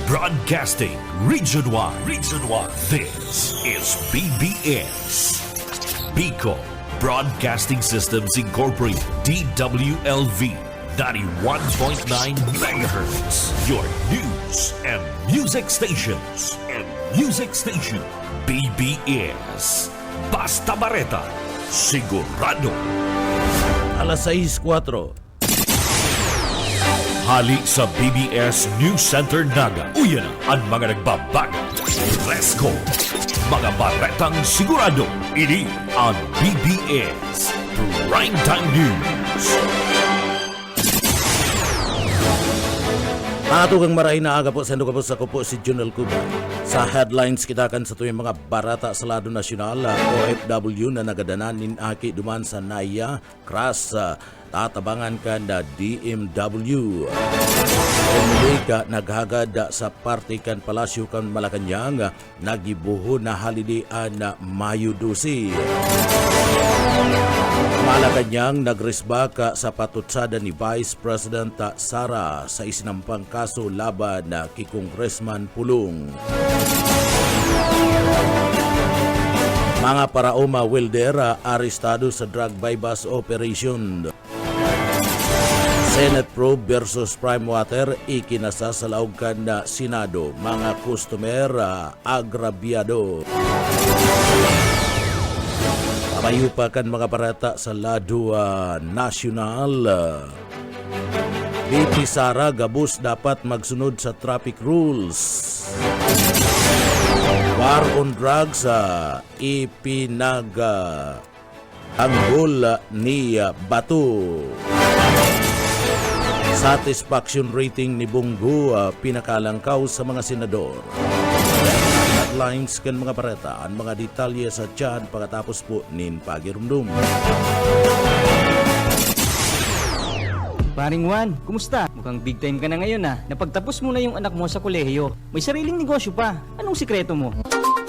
Broadcasting Region 1. Region 1. This is BBS. Bicol Broadcasting Systems Incorporated. DWLV. 91.9 megahertz. Your news and music stations. BBS. Basta Bareta. Sigurado. Alas 6:04. Hali sa BBS News Center Naga. Uyan ang mga nagbabago. Let's go! Mga baretang sigurado. Ini ang BBS Primetime News. Tugang marahin na aga po sa Ndukapos ako po si Junel Cuba. Sa headlines kita kan sa tuwing mga barata sa lado nasyonal OFW na nagadanan nin aki duman sa Naya, Kras, tatabangan ka na DMW. Umuli ka naghagad sa party kan Palasyo kan Malacanang nagibuho na halidian na Mayo 12. Malacanang nagresbaka sa patutsada ni Vice President Sara sa isinampang kaso laban na kay Congressman Pulong. Mga paraoma Wildera arestado sa drug bypass operation. Senate probe versus Prime Water ikinasasalaog kan na Senado. Mga customer agrabyado. Pamayupakan mga parata sa lado nasyonal. BP Sara gabus dapat magsunod sa traffic rules. War on drugs ipinaga anggol ni Bato. Satisfaction rating ni Bongo pinakalangkaw sa mga senador. Headlines kan mga pareta ang mga detalye sa tiyan pagkatapos po nin pagirumdum. Paring Juan, kumusta? Mukhang big time ka na ngayon Napagtapos mo na yung anak mo sa kolehiyo. May sariling negosyo pa. Anong sikreto mo?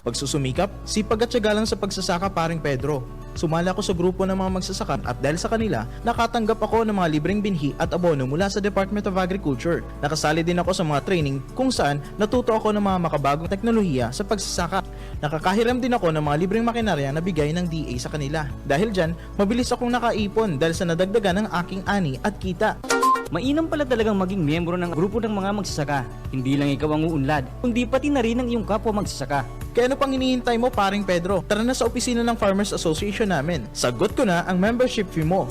Pagsusumikap, sipag at tiyaga lang sa pagsasaka, paring Pedro. Sumala ako sa grupo ng mga magsasaka at dahil sa kanila, nakatanggap ako ng mga libreng binhi at abono mula sa Department of Agriculture. Nakasali din ako sa mga training kung saan natuto ako ng mga makabagong teknolohiya sa pagsasaka. Nakakahiram din ako ng mga libreng makinarya na bigay ng DA sa kanila. Dahil dyan, mabilis akong nakaipon dahil sa nadagdagan ng aking ani at kita. Mainam pala talagang maging miyembro ng grupo ng mga magsasaka. Hindi lang ikaw ang uunlad, kundi pati na rin ang iyong kapwa magsasaka. Kaya ano pang hinihintay mo, paring Pedro? Tara na sa opisina ng Farmers Association namin. Sagot ko na ang membership fee mo.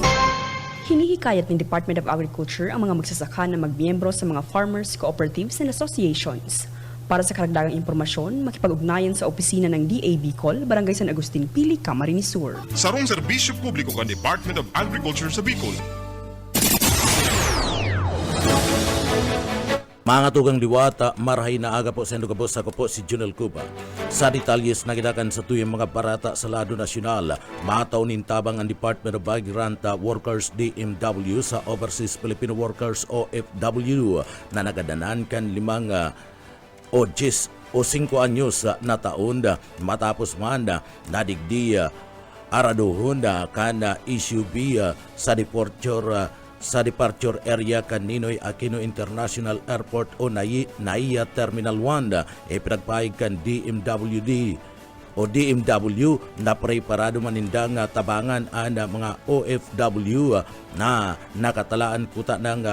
Hinihikayat ng Department of Agriculture ang mga magsasaka na magmiyembro sa mga farmers, cooperatives and associations. Para sa karagdagang impormasyon, makipag-ugnayan sa opisina ng DA Bicol, Barangay San Agustin Pili, Camarines Sur. Sarong serbisyo publiko kan Department of Agriculture sa Bicol. Mga tugang liwata, marahay na aga po sa Ndukapos ako po si Junel Cuba. Sa detalyes na kinakan sa tuyong mga barata sa lado nasyonal, mataunin tabang ang Department of Migrant Workers DMW sa Overseas Filipino Workers OFW na nagadanan kan 5 o 10 o 5 anyos na taon matapos man nadigdi araduhon kan issue B sa departure area kan Ninoy Aquino International Airport o NAIA Terminal 1 pinagpahig kan DMWD o DMW na preparado manindang tabangan ang mga OFW na nakatalaan kuta ng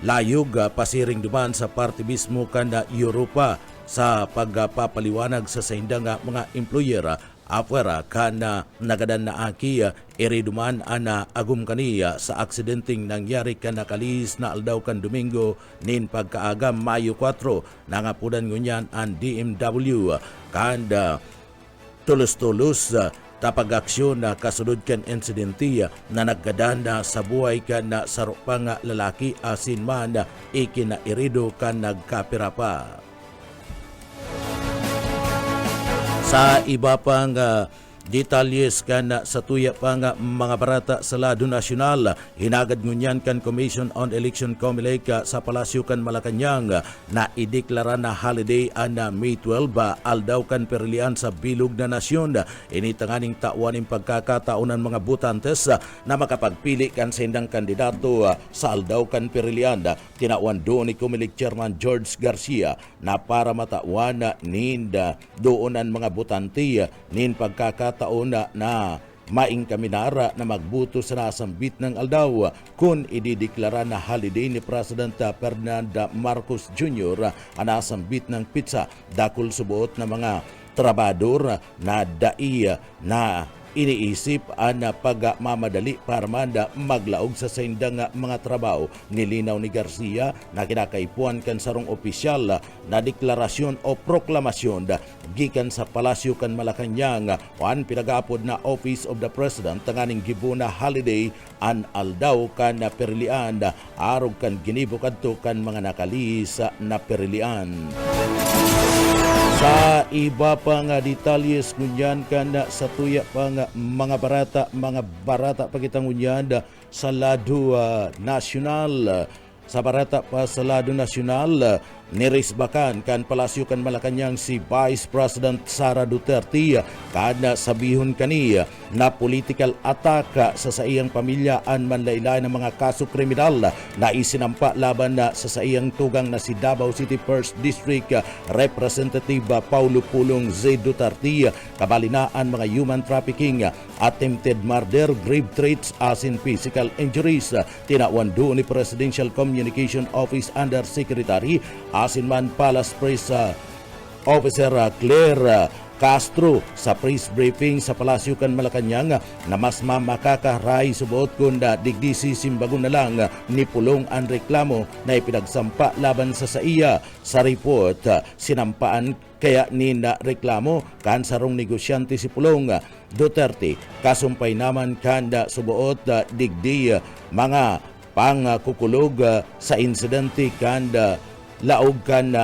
layog pasiring duman sa parte mismo kan Europa sa pagpapaliwanag sa saindang mga employer apwera kana nagadan na aki iriduman ana agum kaniya sa aksidenteng nangyari kana kalis na aldaw kan Domingo nin pagkaaga Mayo 4 nangapudan ngunyan ang DMW kanda tulos-tulos tapag-aksyon na kasunod kan insidente na naggadanda sa buhay kan na sarupang lalaki asin man ikinairido kan nagkapira pa. Sa iba pang Detalyes kan sa tuya pa nga mga barata sa lado nasyonal, hinagad ngunyan kan Commission on Election COMELEC sa Palasyo kan Malacañang na ideklara na holiday ana May 12 aldaw kan perilian sa bilog na nasyon. Initanganing tauaning pagkakataonan mga butantes na makapagpili kan sa indang kandidato sa aldaw kan perilian. Tinawan doon ni COMELEC Chairman George Garcia na para matawan ninda doonan mga butante nin pagkakataon na maing kaminara na magbuto sa nasambit ng aldaw kung idideklara na holiday ni President Ferdinand Marcos Jr. ang nasambit ng pizza dakol subuot na mga trabador na dai na iniisip ang pagmamadali para manda maglaog sa saindang mga trabaho. Nilinaw ni Garcia na kinakaipuan kan sarong opisyal na deklarasyon o proklamasyon gikan sa Palasyo kan Malacañang wan pinagapod na Office of the President tanganing gibuna holiday an aldaw kan perilian arog kan ginibo kadto kan mga nakalis na perilian. Sa iba pa nga detalyes kunyan kan sa tuya pa nga mga barata pagitang kunyan sa lado nasyonal. Sa barata pa sa lado nasyonal, nirisbakan kan Palasyo kan Malacañang si Vice President Sara Duterte kada sabihon kaniya na political attack sa iyang pamilya an manlaylay ng mga kaso kriminal na isinampa laban na sa iyang tugang na si Davao City 1st District Representative Paulo Pulong Z. Duterte, kabalinaan mga human trafficking, attempted murder, grave threats as in physical injuries. Tinawan doon ni Presidential Communication Office Undersecretary asin man Palace Press Officer Claire Castro sa press briefing sa Palasyo kan Malacañang na mas makakaray subuot kung digdisi simbagon na lang ni Pulong ang reklamo na ipinagsampa laban sa iya. Sa report, sinampaan kaya ni na reklamo kan sarong negosyante si Pulong Duterte. Kasumpay naman kanda subuot digdi mga pangkukulog sa insidente kanda laog kan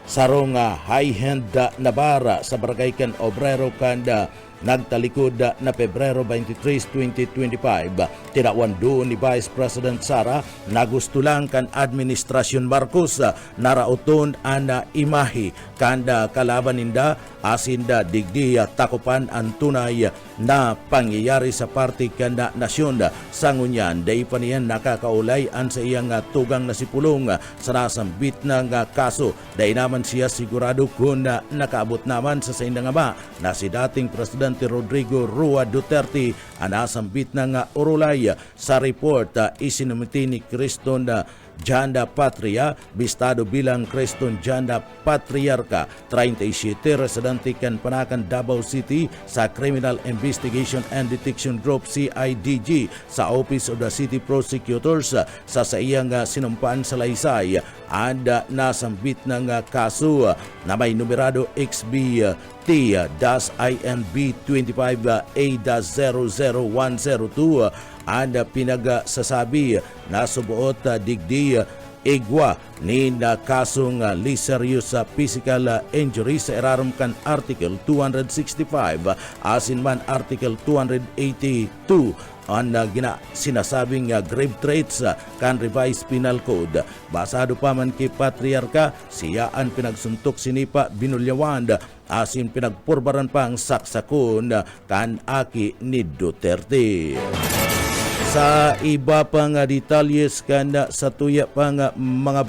sarong high-hand na bara sa barangay kan Obrero kanda nagtalikod na Pebrero 23, 2025. Tinawan doon ni Vice President Sara na gusto lang kan Administrasyon Marcos narauton ana imahe kanda kalaban ninda asinda digdi takupan ang tunay na pangyayari sa party kanda nasyon. Sangunyan, day pa niyan nakakaulay an sa iyang tugang na si Pulong sa nasambit ng kaso. Day naman siya sigurado kung nakaabot naman sa indang ama na si dating Presidente Rodrigo Rua Duterte ang nasambit ng urulay. Sa report, isinumiti ni Criston Janda Patria, bistado bilang Criston Janda Patriarca, 37, residente kan Panakan, Davao City, sa Criminal Investigation and Detection Group CIDG sa Office of the City Prosecutors sa iyang sinumpaan sa Laysay. Anda nasambit ng kaso na may numerado XB T-INB 25A-00102 anda pinagsasabi na subuot digdi igwa ni na kasong serious physical injury sa irarom kan Article 265 asin man Article 282 ang sinasabing grave threats kan revised penal code. Basado pa man kay Patriarca, siya ang pinagsuntok sinipa binulyawan asin pinagpurbaran pang saksakon kan aki ni Duterte. Sa iba pang detalyes kanda sa tuya pang mga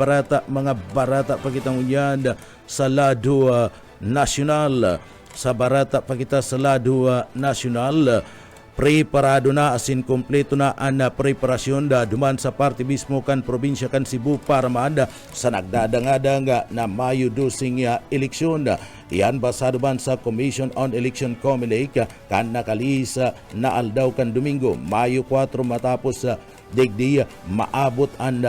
barata pagitang unyan sa lado nasyonal. Sa barata pagita sa lado nasyonal, preparado na asin kompleto na ang preparasyon duman sa party mismo kan probinsya kan Cebu para maanda sa nagdadanga na Mayo 12 eleksyon. Iyan basado man sa Commission on Election COMELEC kan nakalis na aldaw kan Domingo, Mayo 4 matapos digdi maabot ang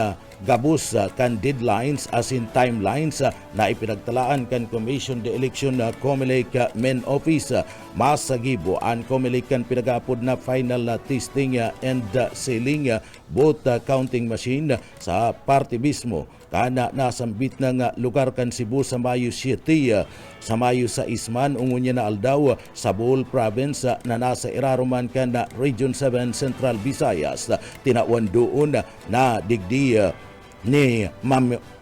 gabus kan deadlines as in timelines na ipinagtalaan kan Commission de Election COMELEC main office. Mas sagibo ang COMELEC kan pinagapod na final testing and sealing both counting machine sa party mismo kana nasambit ng lugar kan Cebu sa Mayo City, sa Mayo sa Isman, ungunya na Aldao, sa Bohol Province na nasa Iraruman kan Region 7 Central Visayas. Tinawan doon na digdi ni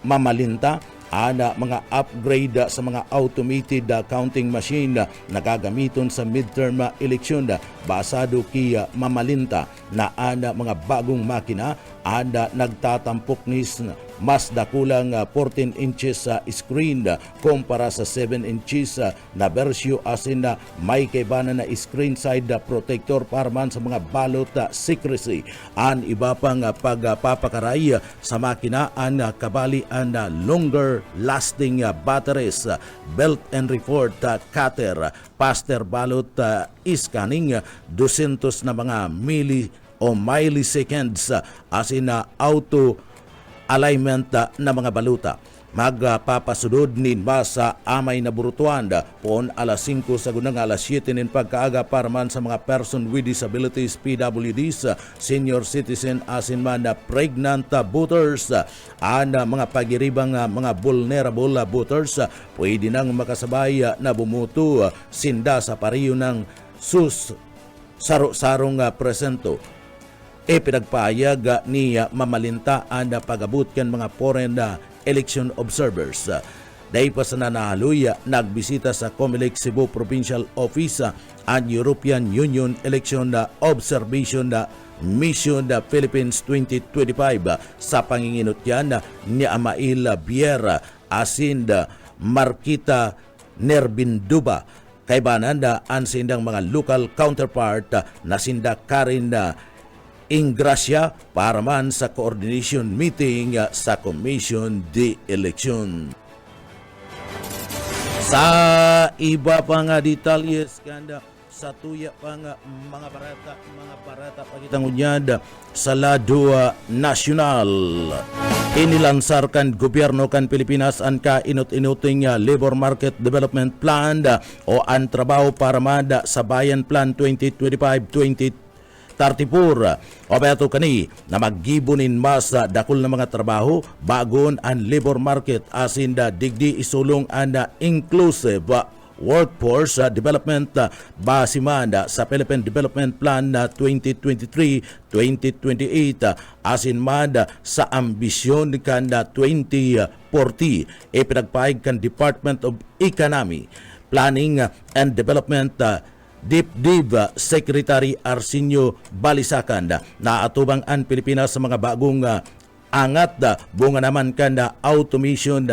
Mamalinta ana mga upgrade sa mga automated counting machine na gagamiton sa midterm election basado kay Mamalinta na ana mga bagong makina ana nagtatampok nis mas dakulang 14 inches screen kumpara sa 7 inches na bersyo asin na may kaibanan na screen side protector para man sa mga balot secrecy. An iba pang pagpapakaray sa makina an kabali an longer lasting batteries, belt and report cutter, faster balot scanning, 200 na mga milliseconds asin na auto alignment na mga baluta. Magpapasunod nin ba sa amay na burutuan pon alas 5 sa gunang alas 7 nin pagkaaga para man sa mga person with disabilities PWDs, senior citizen asin man na pregnant voters, mga pagiribang mga vulnerable voters pwede nang makasabay na bumuto sinda sa pariyo ng sarong presento. Pinagpahayag ni Mamalinta ang pag-abot kan mga foreign election observers. Dahil pa sa nanahaloy, nagbisita sa COMELEC Cebu Provincial Office ang European Union Election Observation Mission Philippines 2025 sa panginginutyan ni Amail Biera asin Marquita Nerbinduba. Kaibanan ang sindang mga local counterpart na sinda Karin Ingracia para man sa coordination meeting sa Commission de Election. Sa iba pa nga detalles kanda sa tuya pa nga mga barata pagitang unyad sa lado nasyonal. Inilansar kan gobyerno kan Pilipinas ang kainot-inuting Labor Market Development Plan o ang trabaho para mada sa Bayan Plan 2025-2034 o beto kani na maggibunin mas dakol na mga trabaho bagon ang labor market asin da digdi isulong ang inclusive workforce development basiman sa Philippine Development Plan 2023-2028 asin man sa ambisyon kan 2040 pinagpahig kan Department of Economy, Planning and Development DepDev Secretary Arsenio Balisacan na atubang ang Pilipinas sa mga bagong angat bunga naman kan automation,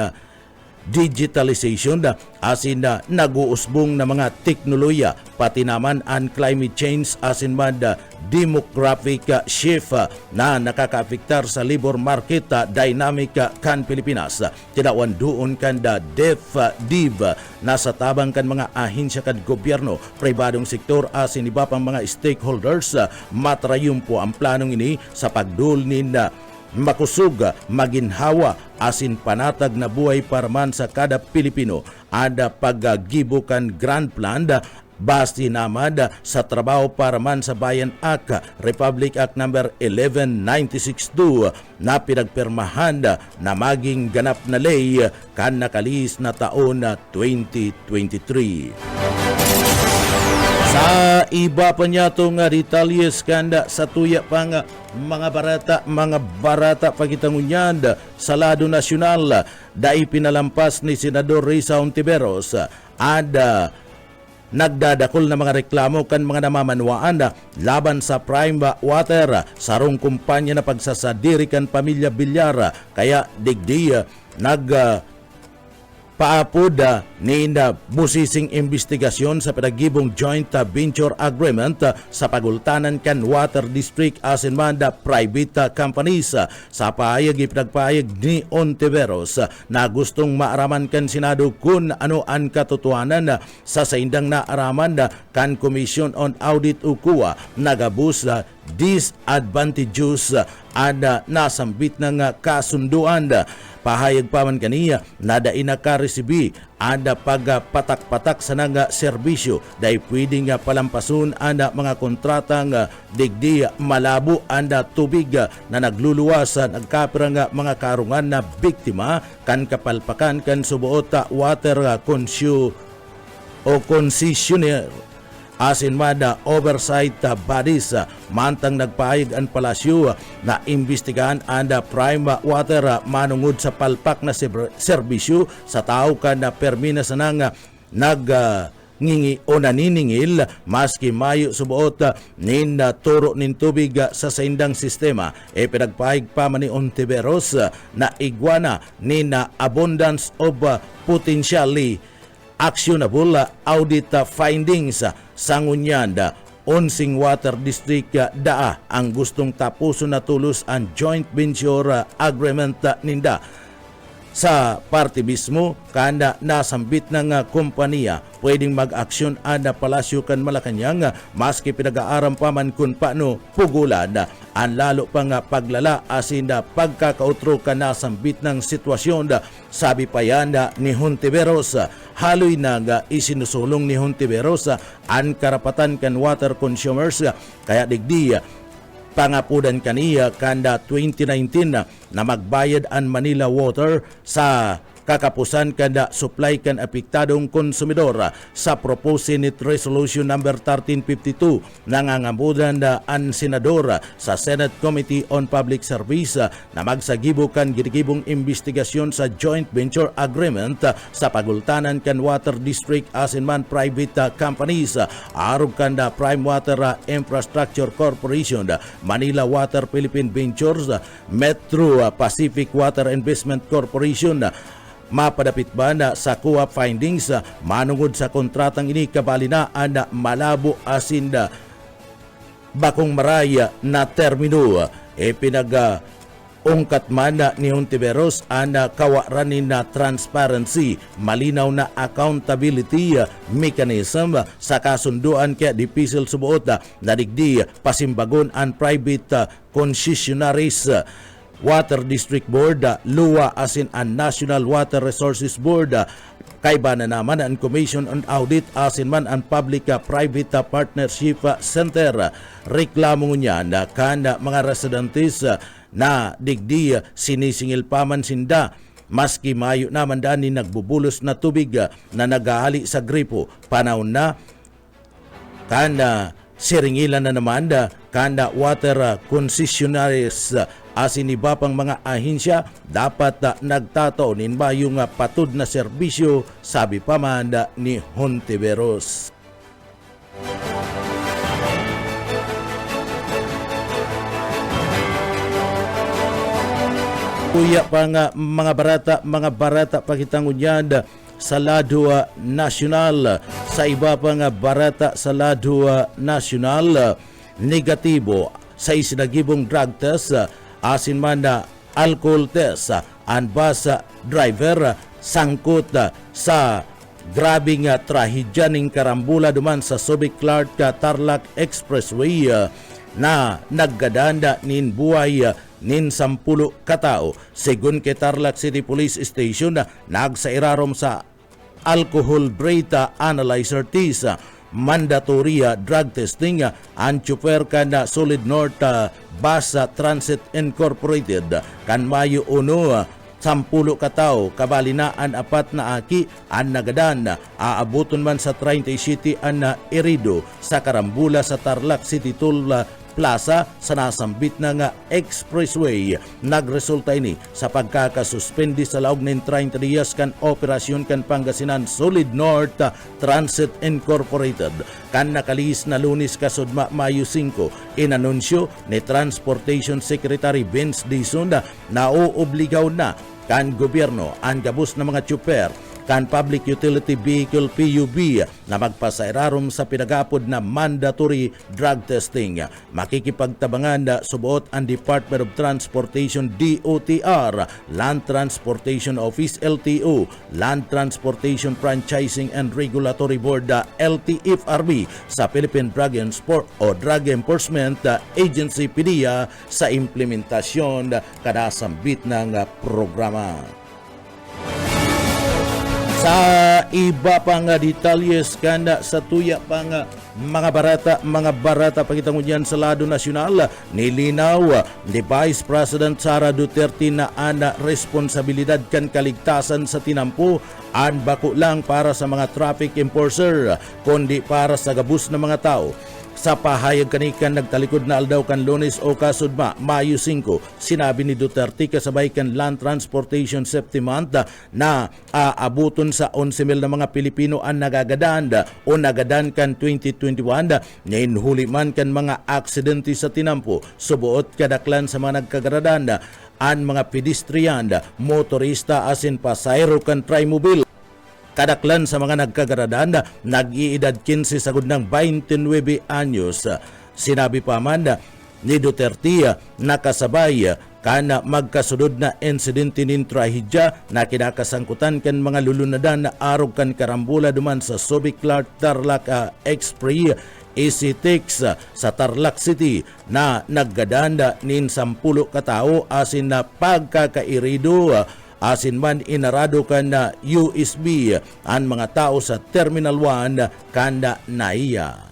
digitalization asin nag-uusbong na mga teknolohiya pati naman ang climate change asin man demographic shift na nakakaapektar sa labor market dynamic kan Pilipinas. Tinawan doon kan DepDev na sa tabang kan mga ahensya kan gobyerno, pribadong sektor asin iba pang mga stakeholders matrayum po ang planong ini sa pagdulnin makusog, maginhawa asin panatag na buhay para man sa kada Pilipino. Ada paggibukan Grand Plan basti naman sa trabaho para man sa Bayan Act, Republic Act number 11962 na pinagpirmahan na maging ganap na ley kan nakalis na taon 2023. Sa iba pa niya itong detalles kanda sa tuya pang mga barata pagitangunyan sa lado nasyonal dai pinalampas ni Senador Risa Ontiveros nagdadakol na mga reklamo kan mga namamanwaan laban sa Prime Water sarong kumpanya na pagsasadiri kan pamilya Bilyar kaya digdi paapod ni busising investigasyon sa pinagibong joint venture agreement sa pagultanan kan water district asin man private companies. Sa paayag ipinagpaayag ni Ontiveros na gustong maaraman kan Senado kung ano ang katotohanan sa saindang naaraman kan Commission on Audit UKUA nagabus disadvantageous nasambit ng kasunduan. Pahayag pa man kaniya na dain nakaresibi pagpatak-patak sa nga serbisyo dahil pwedeng palampasun mga kontratang digdi malabo tubig na nagluluwas sa nagkapirang mga karungan na biktima kan kapalpakan kan subuot water concessionaire asin man oversight bodies. Mantang nagpaayag ang palasyo na imbestigahan ang prime water manungod sa palpak na serbisyo sa tao kan na permina sa nang ngingi o naniningil maski mayo subuot nin turo nin tubig sa saindang sistema. Pinagpaayag pa man ni Ontiveros na igwana nin abundance of potentially actionable audit findings sa ngunyan onsing water district ang gustong tapuson na tulos ang joint venture agreement ninda. Sa parte mismo kanda nasambit ng kompanya pwedeng mag-aksyon palasyo kan Malacañang maski pinag-aaram pa man kung paano pugulan ang lalo pang paglala asin pagkakautro ka nasambit ng sitwasyon. Sabi pa yan ni Hontiveros haloy nang isinusulong ni Hontiveros ang karapatan kan water consumers kaya digdi pangapudan kaniya kanda 2019 na magbayad ang Manila Water sa kakapusan kada supply kan apektadong konsumidor. Sa proposed Senate Resolution number 1352 nangangamudan ang senador sa Senate Committee on Public Service na magsagibo kan girigibong investigasyon sa joint venture agreement sa pagultanan kan water district asin man private companies arog kan Prime Water Infrastructure Corporation, Manila Water Philippine Ventures, Metro Pacific Water Investment Corporation. Mapadapit ba na sa COA findings manungod sa kontratang ini kabali na ang malabo asin bakong maraya na termino. Ungkat man ni Hontiveros ang kawaranin na transparency, malinaw na accountability mechanism sa kasunduan kaya dipisil subuot na digdi pasimbagon ang private concessionaries Water District Board, LUA asin ang National Water Resources Board. Kaiba na naman ang Commission on Audit asin man ang Public-Private Partnership Center. Reklamo niya na kan mga residentes na digdi sinisingil pa man sinda maski mayo naman dani nagbubulos na tubig na nagaali sa gripo. Panahon na kan siringilan na naman kanda water concessionaries asin iba pang mga ahensya dapat nagtataonin ba yung patud na serbisyo, sabi pa man ni Hontiveros. Kuya pa nga mga barata pakitangunyad sa lado nasyonal. Sa iba pa nga barata sa lado nasyonal, negatibo sa isinagibong drug test asin man alcohol test ang bus driver sangkot sa grabing trahedya ning karambula duman sa Subic Clark Tarlac Expressway na naggadanda nin buhay nin 10 katao. Sigun kay Tarlac City Police Station nagsairarom sa alcohol breath analyzer test mandatory drug testing ang chopper kan Solid North Bus Transit Incorporated kan Mayo 1 10 katao kabali na ang 4 na aki ang nagadan aabuton man sa 30 City ang irido sa karambula sa Tarlac City Toll Plaza sa nasambit na nga expressway. Nagresulta ini sa pagkakasuspindi sa laog ng 30 días kan operasyon kan Pangasinan Solid North Transit Incorporated kan nakalis na Lunes kasudma Mayo 5. Inanunsyo ni Transportation Secretary Vince Dizon na uobligaw na kan gobyerno ang gabos na mga tsuper kan Public Utility Vehicle PUV na magpasairarom sa pinagapod na mandatory drug testing. Makikipagtabangan subuot ang Department of Transportation DOTR, Land Transportation Office LTO, Land Transportation Franchising and Regulatory Board LTFRB sa Philippine Drug Enforcement Agency PDEA sa implementasyon kadasambit ng programa. Sa iba pang detalyes kanda sa tuya pang mga barata pakitang unyan sa lado nasyonal, nilinaw ni Vice President Sara Duterte na ana responsibilidad kan kaligtasan sa tinampo an bako lang para sa mga traffic enforcer kundi para sa gabus ng mga tao. Sa pahayag kanikan nagtalikod na aldaw kan Lunes o kasudma Mayo 5, sinabi ni Duterte kasabay kan Land Transportation Safety Month na aabuton sa 11,000 na mga Pilipino ang nagagadaan o nagadan kan 2021 ngayon huli man kan mga aksidente sa tinampo subuot kadaklan sa mga nagkagaradan an mga pedestrian, motorista asin pasayro kan trimobile. Kadaklan sa mga nagkagaradan nag-iedad 15 sagud ng 29 anyos. Sinabi pa man ni Duterte nakasabay kana magkasunod na insidente nin trahedya na kinakasangkutan kan mga lulunadan na arog kan karambula duman sa Subic Clark Tarlac Express ECTX sa Tarlac City na naggadanda nin 10 katao asin na pagkakairido asin man inarado kan na USB ang mga tao sa Terminal 1 kanda naiya.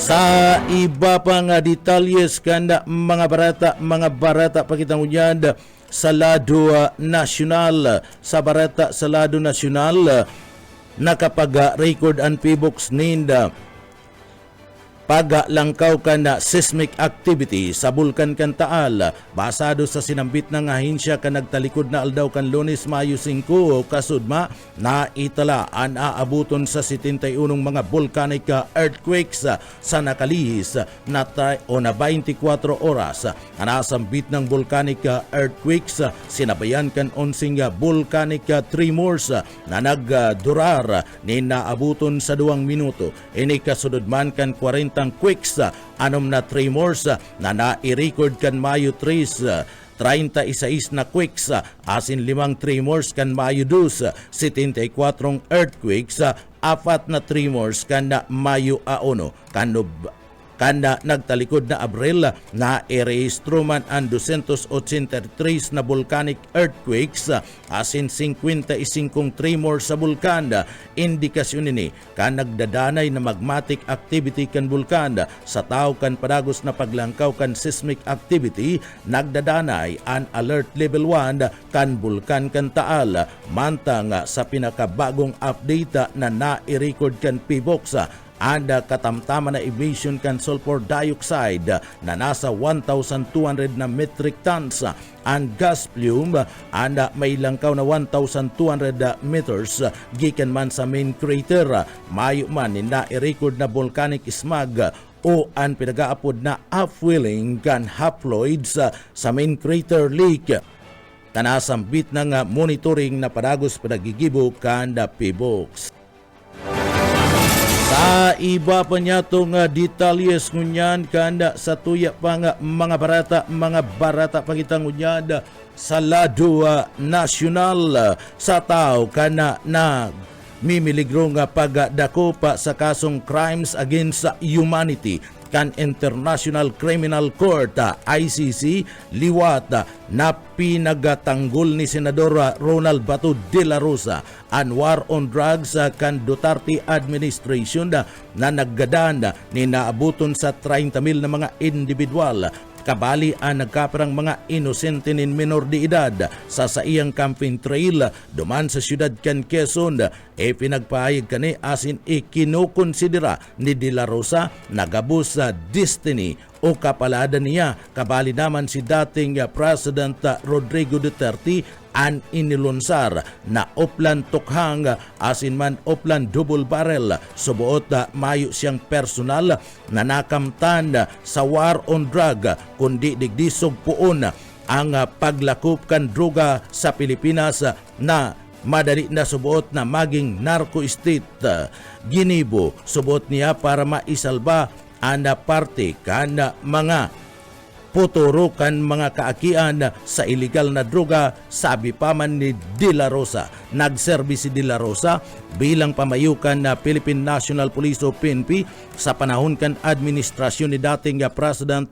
Sa iba pang detalyes kanda mga barata pakitang unyad sa lado nasyonal sa lado nasyonal nakapag-record ang PBOX ninda pagalangkaw kan na seismic activity sa bulkan kan Taal basado sa sinambit ng ahinsya kan nagtalikod na aldaw kan Lunes Mayo 5 kasudma na itala an aabuton sa 71 mga volcanic earthquakes sa nakalihis na 24 oras. Anasambit ng volcanic earthquakes sinabayan kan 11 volcanic tremors na nagdurar ni naabuton sa 2 minuto. Ini kasudod man kan 40 quakes anom na tremors na nai-record kan Mayo 3 36 na quakes asin 5 tremors kan Mayo 2 74 earthquakes 4 na tremors kan Mayo 1 kanda nagtalikod na Abril na irehistro man ang 283 na volcanic earthquakes asin 55 tremor sa bulkan. Indikasyon nini kan nagdadanay na magmatic activity kan bulkan sa tao kan padagos na paglangkaw kan seismic activity nagdadanay an alert level 1 kan bulkan kan Taal mantang sa pinakabagong update na nai-record kan PBOX ada katamtaman na emission kan sulfur dioxide na nasa 1,200 na metric tons. Ang gas plume anda may langkaw na 1,200 meters gikan man sa main crater. Mayo man na i-record na volcanic smog o ang pinagaapod na upwelling kan haploids sa main crater lake. Tanasambit ng monitoring na padagos panagigibo kan PBOX. Sa iba pa niya itong detalyes ngunyan kanda sa tuya pa nga mga barata pagitang ngunyan sa lado nasyonal sa tao kana na mimiligro nga pagdako pa sa kasong crimes against humanity kan International Criminal Court ICC liwat na pinagatanggol ni Senador Ronald Bato de la Rosa ang war on drugs kan Duterte administration na naggadan ni naabuton sa 30,000 na mga individual kabali ang nagkaparang mga inosente nin minor de edad sa saiyang campaign trail duman sa syudad kan Quezon. Pinagpahayag kani asin ikinukonsidera ni De La Rosa nagabos sa destiny o kapalada niya kabali naman si dating President Rodrigo Duterte an inilunsar na oplan tukhang asin man oplan double barrel subuot mayo siyang personal na nakamtan sa war on drug kundi digdisog puon ang paglakop kan droga sa Pilipinas na madali na subuot na maging narco state. Ginibo subuot niya para maisalba ang parte kan mga puturo kan mga kaakian sa illegal na droga, sabi pa man ni De La Rosa. Nagserbi si De La Rosa bilang pamayukan na Philippine National Police o PNP sa panahon kan administrasyon ni dating President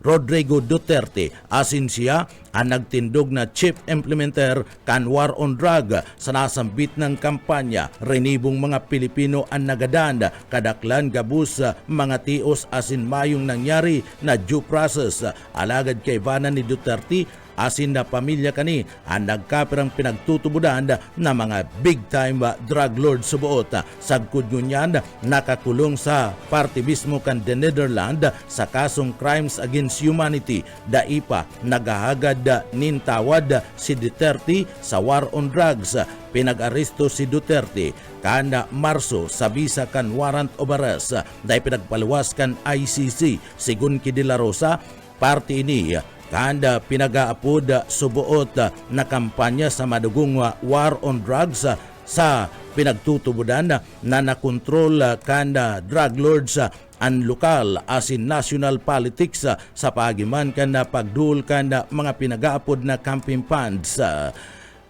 Rodrigo Duterte. Asin siya ang nagtindog na chief implementer kan war on drug sa nasambit ng kampanya. Renibong mga Pilipino ang nagadan, kadaklan gabus mga tios asin mayong nangyari na due process. Alagad kay Ivana ni Duterte asin na pamilya kani ang nagkapirang pinagtutubudan na mga big time drug lord subuot. Sagkod ngunyan nakakulong sa partibismo kan the Netherlands sa kasong crimes against humanity. Daipa nagahagad nintawad si Duterte sa war on drugs. Pinag-aresto si Duterte kada Marso sa bisa kan warrant of arrest dahil pinagpaluwas kan ICC. Sigun ki De La Rosa, parte ini kanda pinag-aapod subuot na kampanya sa madugong war on drugs sa pinagtutubudan na nakontrol kanda drug lords ang lokal asin national politics sa pagiman kanda pagdul kanda mga pinag-aapod na campaign funds.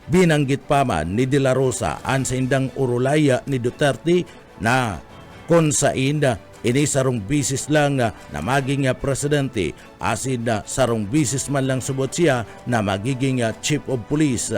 Binanggit pa man ni De La Rosa ang sa indang urulaya ni Duterte na kung sain ini sarong bisis lang na maging presidente asin sarong bisis man lang subot siya na magiging chief of police.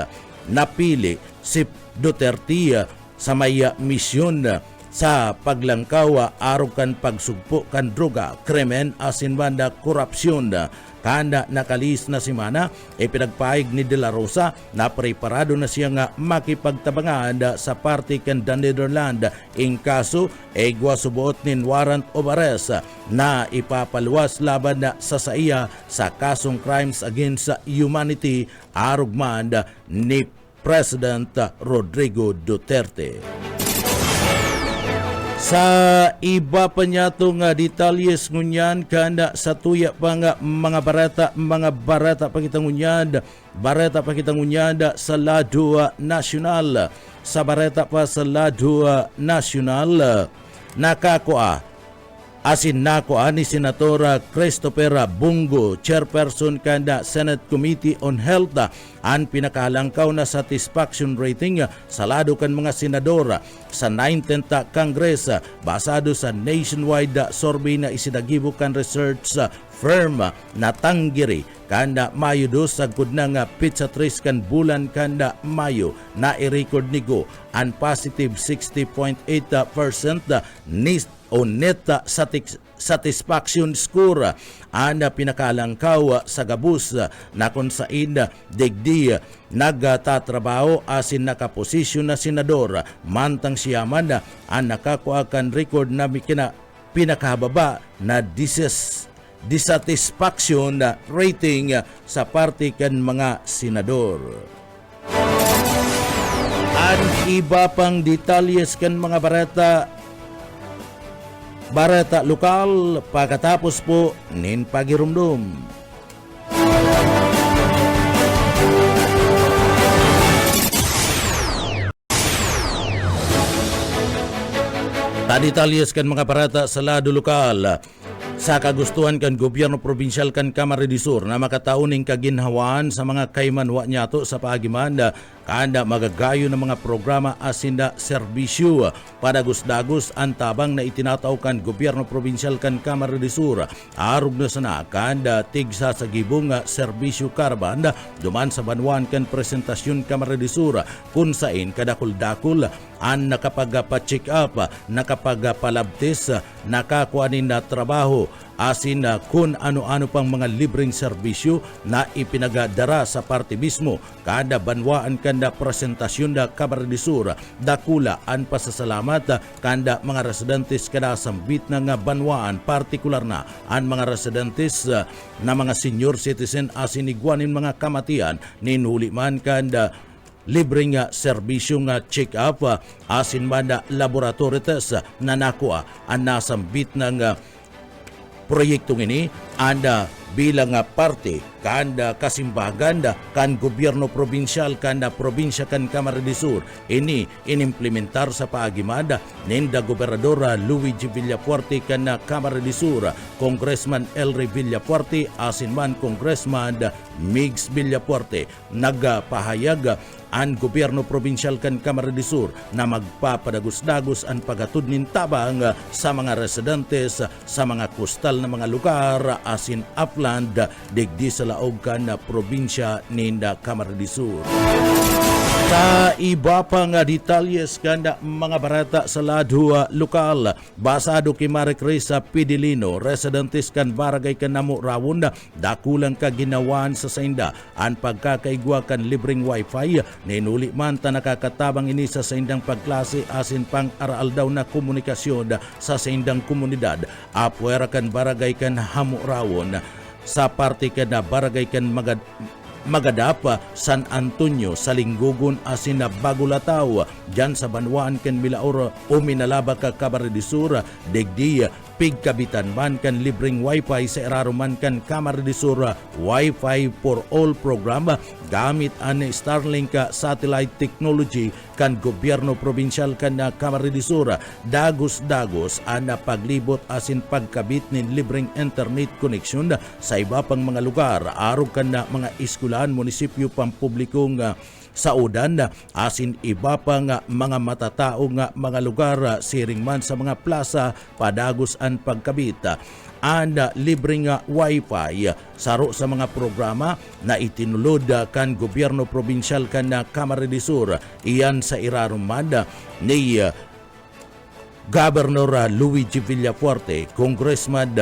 Napili si Duterte sa may misyon sa paglangkaw arukan pagsugpo kan droga, krimen asin banda korupsyon. Kanda nakalis na simana pinagpaig ni De La Rosa na preparado na siya nga makipagtabangan sa party kan the Netherlands in kaso egwa subuot nin warrant of arrest na ipapaluwas laban sa saiya sa kasong crimes against humanity arugman ni President Rodrigo Duterte. Sa iba pa niya itong detalyes ngunyan kanda sa tuya pa nga mga barata pakitang ngunyan sa lado nasyonal. Sa barata pa sa lado nasyonal nakakuha asin nakuha ni Senator Christopher Bungo, chairperson kanda Senate Committee on Health, ang pinakahalangkaw na satisfaction rating sa lado kan mga senador sa 19th Congress basado sa nationwide survey na isidagibo kan research firm na Tanggiri kanda Mayo 2 sagkod na nga pizza tres kan bulan kanda Mayo na i-record nigo ang positive 60.8% ni o net satisfaction score ang pinakalangkaw sa gabus na kung saan digdi nagtatrabaho asin nakaposisyon na senador mantang siyaman ang nakakuha kan record na pinakahababa na dissatisfaction rating sa parte kan mga senador. Ang iba pang detalyes kan mga barata lokal pagkatapos po nin pagirumdum. Tadetalyes kan mga barata sa lado lokal. Sa kagustuhan kan gobyerno probinsyal kan Camarines Sur na makatauning kaginhawaan sa mga kaymanwa niyato sa pagimanda kanda magagayo ng mga programa asinda serbisyo padagos-dagos ang tabang na itinataw kan gobyerno probinsyal kan Camarines Sur arug na sana kanda tigsa sa gibong serbisyo karbanda duman sa banwan kan presentasyon Camarines Sur kung sain kadakul-dakul ang nakapagpa-check up, nakapagpalabtis, nakakuanin na trabaho, asin na kung ano-ano pang mga libreng serbisyo na ipinagadara sa parte mismo kada banwaan kanda presentasyon da Camarines Sur. Dakula ang pasasalamat kanda mga residentes kada sambit na nga banwaan, partikular na ang mga residentes na mga senior citizen asin igwanin mga kamatian ninhuli man kanda libreng serbisyo nga check-up asin man laboratory test na nakuha ang nasambit ng proyektong ini anda bilang parte kanda kasimbagan kan gobyerno probinsyal kanda probinsya kan Camarines Sur. Ini inimplementar sa paagimada ninda Gobernador Luigi Villafuerte kan Camarines Sur, Congressman Elry Villafuerte asin man Congressman Migs Villafuerte. Nagpahayag ang gobyerno probinsyal kan Camarines Sur na magpapadagos-dagos ang paghatod nin tabang sa mga residentes sa mga kustal na mga lugar asin upland digdi sa laog kan probinsya ninda Camarines Sur. Sa iba pang detalyes kan mga barata sa lado lokal, basado kay Marie Cris Pidilino, residentes kan barangay kan Namo Rawon, dakulang kaginawan sa sainda ang pagkakaigwa kan libreng wifi, ninuli man ta nakakatabang ini sa saindang pagklase asin pang aral daw na komunikasyon sa saindang komunidad. Apwera kan barangay kan Namo Rawon, sa parte kan barangay kan Magadapa, San Antonio, Salinggugon asin na Bagulataw, dyan sa Banwaan kan Milaor o Minalaba ka Camarines Sur, degdi pigkabitan man kan libreng wifi sa eraro man kan Camarines Sur Wi-Fi for All program gamit an Starlink satellite technology kan gobyerno probinsyal kan Camarines Sur. Dagos-dagos an paglibot asin pagkabit nin libreng internet connection sa iba pang mga lugar arog kan mga eskwelahan, munisipyo, pampublikong saudan asin iba pang mga matataong mga lugar siring man sa mga plaza padagos ang pagkabit ang libreng wifi saro sa mga programa na itinulod kan gobyerno probinsyal kan Camarines Sur. Iyan sa iraruman ni Governor Luigi Villafuerte, Congressman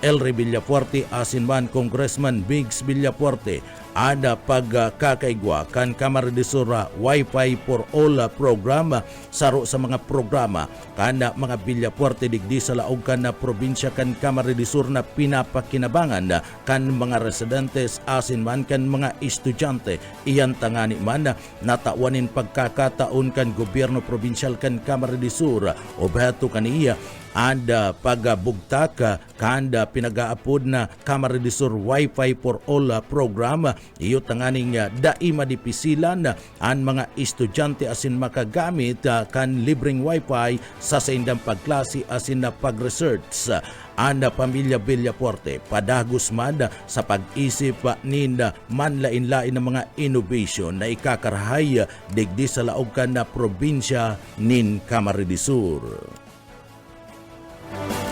Elry Villafuerte asin man Congressman Migs Villafuerte ada pagkakaigwa kan Camarines Sur Wi-Fi for All program saro sa mga programa kan mga Villafuerte digdi sa laog kan probinsya kan Camarines Sur na pinapakinabangan kan mga residentes asin man kan mga estudyante. Iyan tangani man natawanin pagkakataon kan gobyerno probinsyal kan Camarines Sur o beto kaniya and pagbugtak kanda pinagaapod na Camarines Sur Wi-Fi for All program. Iyo tanganing daima dipisilan ang mga estudyante asin makagamit kan libreng wifi sa saindang pagklase asin na pag-research. Ang pamilya Villafuerte padagos man sa pag-isip ninda manlain-lain ng mga innovation na ikakarahay digdi sa laog kan na probinsya nin Camarines Sur.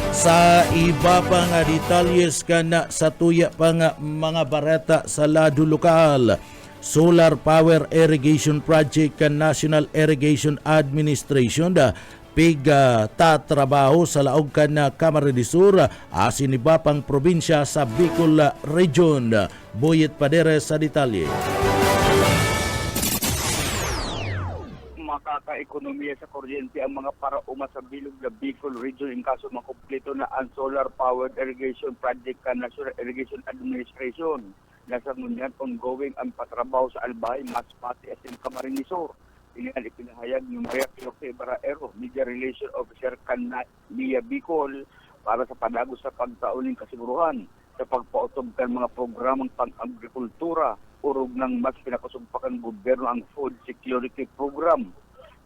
Sa iba pang detalyes kan sa tuya pang mga bareta sa lado lokal, Solar Power Irrigation Project kan National Irrigation Administration tatrabaho sa laog kan Camarines Sur asin iba pang probinsya sa Bicol Region. Boyet Padere sa detalye. Makaka-ekonomiya sa kuryente ang mga parauma sa bilog na Bicol Region in kaso makumpleto na ang Solar Powered Irrigation Project kan National Irrigation Administration. Nasa ngunyan ongoing ang patrabaho sa Albay, Masbate asin Camarines Sur. Ipinahayag ni Maria Cloque Baraero, Media Relation Officer kan Nia Bicol para sa padagos sa pagtauning kasiguruhan sa pagpautob kan mga programang pang-agrikultura urog ng mas pinakasumpakan gobyerno ang Food Security Program.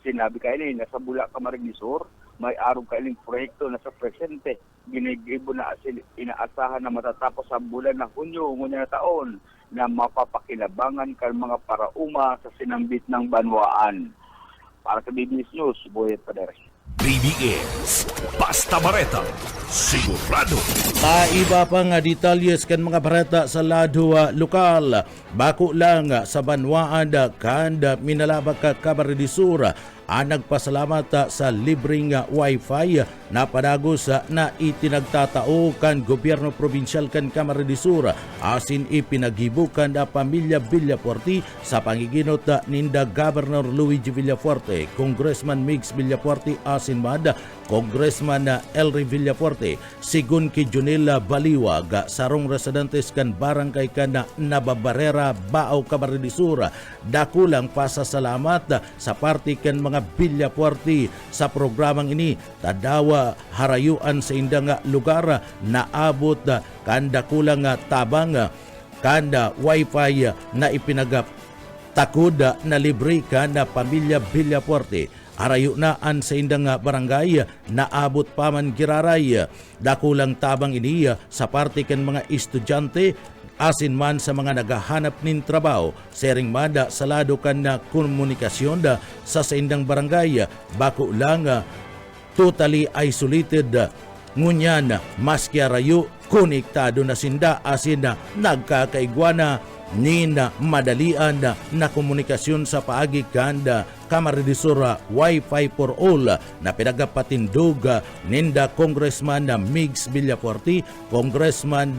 Sinabi kainin na sa Bula, Camarines Sur, may arong kailing proyekto na sa presente. Ginigibo na inaasahan na matatapos sa bulan na Hunyo na taon na mapapakinabangan kan mga parauma sa sinambit ng banwaan. Para sa BBS News, Boyet Padere. BBS Basta Bareta sigurado. Sa iba pang detalyes kan mga bareta sa lado lokal, bako lang sa Banwaan kan Minalaba ka Camarines Sur nagpasalamat sa libreng wifi na padagos na itinagtatao kan gobyerno probinsyal kan Camarines Sur asin ipinagibukan na pamilya Villafuerte sa pangiginot ninda Governor Luigi Villafuerte, Congressman Migs Villafuerte asin mad Congressman Elry Villafuerte, sigun ki Junela Baliwag, sarong residentes kan barangay kan Nababarera, Bao, Camarines Sur. Dakulang pasasalamat sa party kan mga Villafuerte sa programang ini. Tadawa harayuan sa indang lugar na abot kan dakulang tabang kanda wifi na ipinagap takod na libre kanda pamilya Villafuerte. Arayo na an sa indang barangay naabot pa man giraray. Dakulang tabang ini sa parte kan mga estudyante asin man sa mga nagahanap nin trabaho. Sering mada sa lado kan na komunikasyon sa indang barangay. Bako lang totally isolated. Ngunyan maski arayo konektado na sinda asin nagkakaigwana nin madalian na komunikasyon sa paagi kanda Kamaridisura Wi-Fi for All na pinagapatindog ninda Congressman Migs Villafuerte, Congressman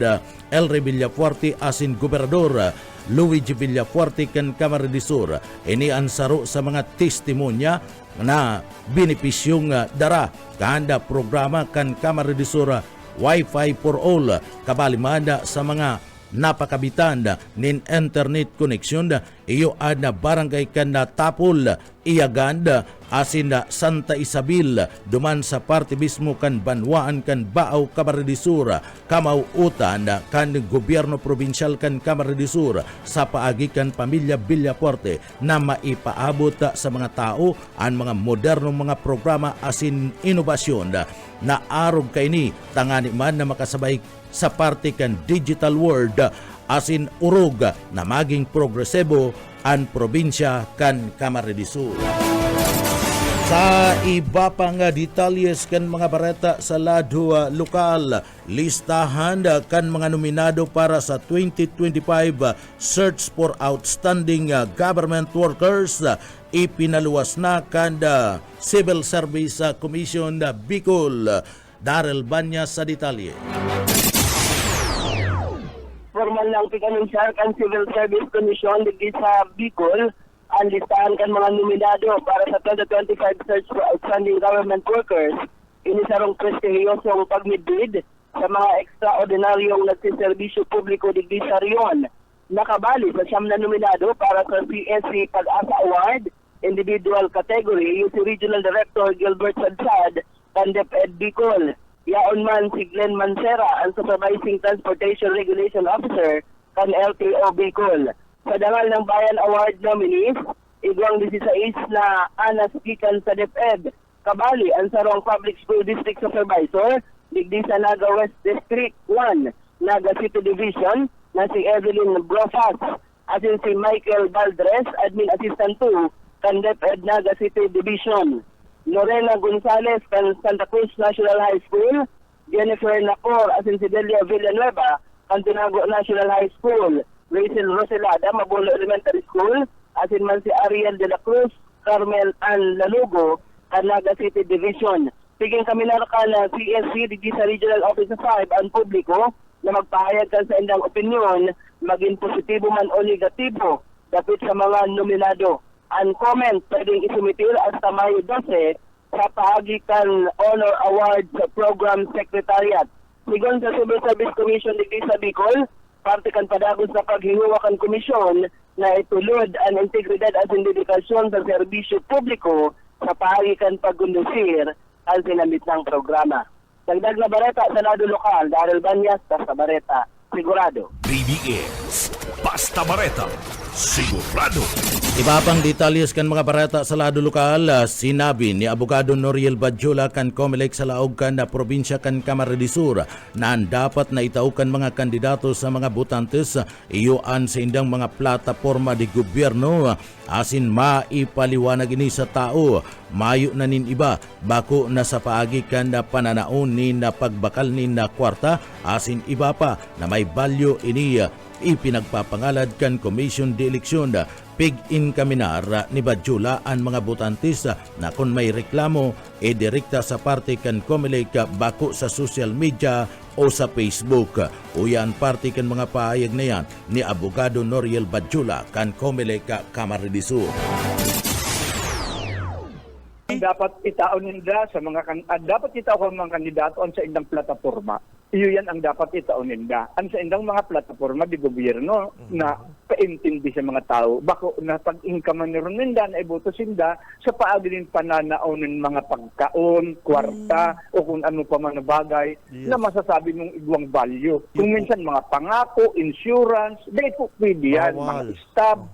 Elre Villafuerte asin Gobernador Luigi Villafuerte kan Kamaridisura. Ini ansaro sa mga testimonya na benepisyong dara kanda programa kan Kamaridisura Wi-Fi for All kabalimanda sa mga napakabitan nin internet connection iyo na barangay kan na Tapol, Iyaganda asin na Santa Isabel duman sa parte mismo kan Banwaan kan Baaw Kamaridisura kamauutan kan gobyerno probinsyal kan Kamaridisura sa paagi kan pamilya Villafuerte na maipaabot sa mga tao ang mga modernong mga programa asin inobasyon na arog kay ni tangani man na makasabay sa parte kan digital world asin urog na maging progresibo ang probinsya kan Kamaridisura. Sa iba pang detalyes kan mga bareta sa lado lokal, listahan kan mga nominado para sa 2025 Search for Outstanding Government Workers ipinaluwas na kan Civil Service Commission Bicol. Darrell Banya sa detalye. Formal lang pikanunsar kan Civil Service Commission digdi sa Bicol ang listahan kan mga nominado para sa 2025 Search for Outstanding Government Workers. Inisarong prestihiyosong pagmidbid sa mga ekstraordinaryong nagsiservisyo publiko digdi sa Rion. Nakabali sa siyam na nominado para sa CSC Pag-asa Award individual category yung si Regional Director Gilbert Sadsad kan DepEd Bicol. Yaon man si Glenn Mancera ang Supervising Transportation Regulation Officer kan LTO Bicol. Sa dangal ng Bayan Award nominees, igwang 16 na anas gikan sa DepEd. Kabali ang sarong Public School District Supervisor digdi sa Naga West District 1, Naga City Division na si Evelyn Brofas asin si Michael Baldres, Admin Assistant 2 kan DepEd Naga City Division. Lorena Gonzalez kan Santa Cruz National High School, Jennifer Nacor asin si Delia Villanueva kan Tinago National High School, Rachel Roselada Mabolo Elementary School asin man si Ariel de la Cruz, Carmel Ann Lalugo kan Naga City Division. Piging kami naraka na CSC digdi sa Regional Office 5 ang publiko na magpahayag kan sa indang opinyon maging positibo man o negatibo dapit sa mga nominado. Ang comment pwedeng isumitil hasta Mayo 12 sa pahagikan Honor Award sa Program Secretariat. Sigon sa Civil Service Commission digdi sa Bicol, parte kan padagos sa paghinguwa kan komisyon na itulod ang integridad at dedikasyon sa serbisyo publiko sa pahagikan pagkondusir ang sinamit ng programa. Dagdag na bareta sa lado lokal, Darrell Banyas, Basta Bareta, sigurado. BBS Basta Bareta, sigurado. Iba pang detalyes kan mga barata sa lado lokal, sinabi ni Abogado Noriel Badjula kan Comelec sa laog kan na probinsya kan Kamaridisura na dapat na itaukan mga kandidato sa mga butantes iyuan sa indang mga plataforma di gobyerno asin maipaliwanag ini sa tao. Mayo na nin iba bako na sa paagi kan na pananaon ni na pagbakal ni na kwarta asin iba pa na may value ini ipinagpapangalad kan Commission de Eleksyon. Pig-in kaminar ni Badjula ang mga butantis na kung may reklamo direkta sa parte kan Comelec bako sa social media o sa Facebook. Uyan parte kan mga paayag na yan ni Abogado Noriel Badjula kan Comelec Kamaridisura. dapat itaon ninda sa dapat itaon ang mga kandidato ang sa indang plataporma. Iyo yan ang dapat itaon ninda. Ang sa indang mga plataporma di gobyerno na paintindi sa mga tao. Bako na pag-inkaman ni ninda na iboto sinda sa paagin pananaon ng mga pagkaon, kwarta, o kung ano pa man na bagay na masasabi mong igwang value. Kung minsan mga pangako, insurance, di po pwede yan. Mga stab,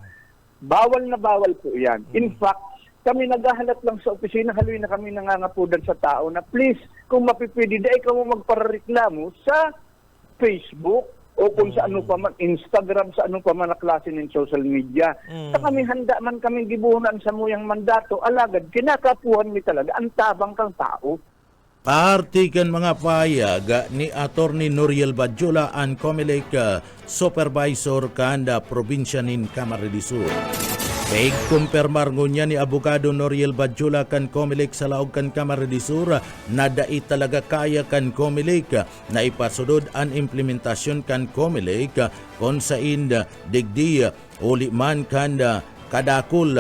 bawal na bawal po yan. In fact, kami naghahalat lang sa opisina, haloy na kami nangangapudan sa tao na please, kung mapipili, dahil ka mo magparareklamo sa Facebook o kung sa ano pa man, Instagram, sa ano pa man na klase ng social media. Sa kami handa man kaming gibuhunan sa muyang mandato, alagad, kinakapuhan mi talaga, ang tabang kang tao. Paartikan mga payag ni Attorney Noriel Badjola ang Comelec Supervisor kanda probinsya nin Camarines Sur. Peg kumpirmar ngunya ni Abogado Noriel Badjola kan Comelec sa laog kan Camarines Sur na dai talaga kaya kan Comelec na ipasudod ang implementasyon kan Comelec kon sa inda digdi uli man kanda kadakul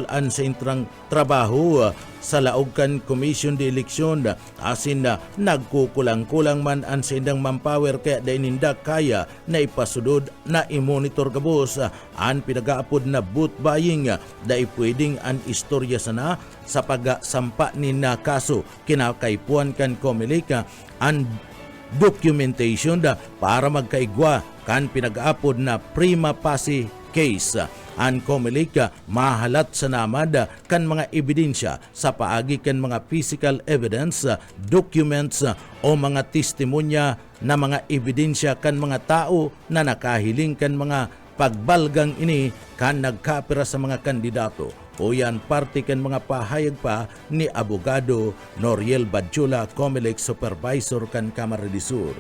an sa intrang trabaho sa laog kan Commission de Eleksyon asin na nagkukulang-kulang man ang sindang manpower kaya da ininda kaya na ipasudod na i-monitor gabos ang pinagaapod na boot buying da ipwedeng ang istorya sana sa pagsampa ni na kaso kinakaipuan kan Comelec ang documentation para magkaigwa kan pinagaapod na prima facie case. Ang Comelec mahalat sa namad kan mga ebidensya sa paagi kan mga physical evidence, documents o mga testimonya na mga ebidensya kan mga tao na nakahiling kan mga pagbalgang ini kan nagkapira sa mga kandidato. O yan parte kan mga pahayag pa ni Abogado Noriel Badjola, Comelec Supervisor kan Camarines Sur.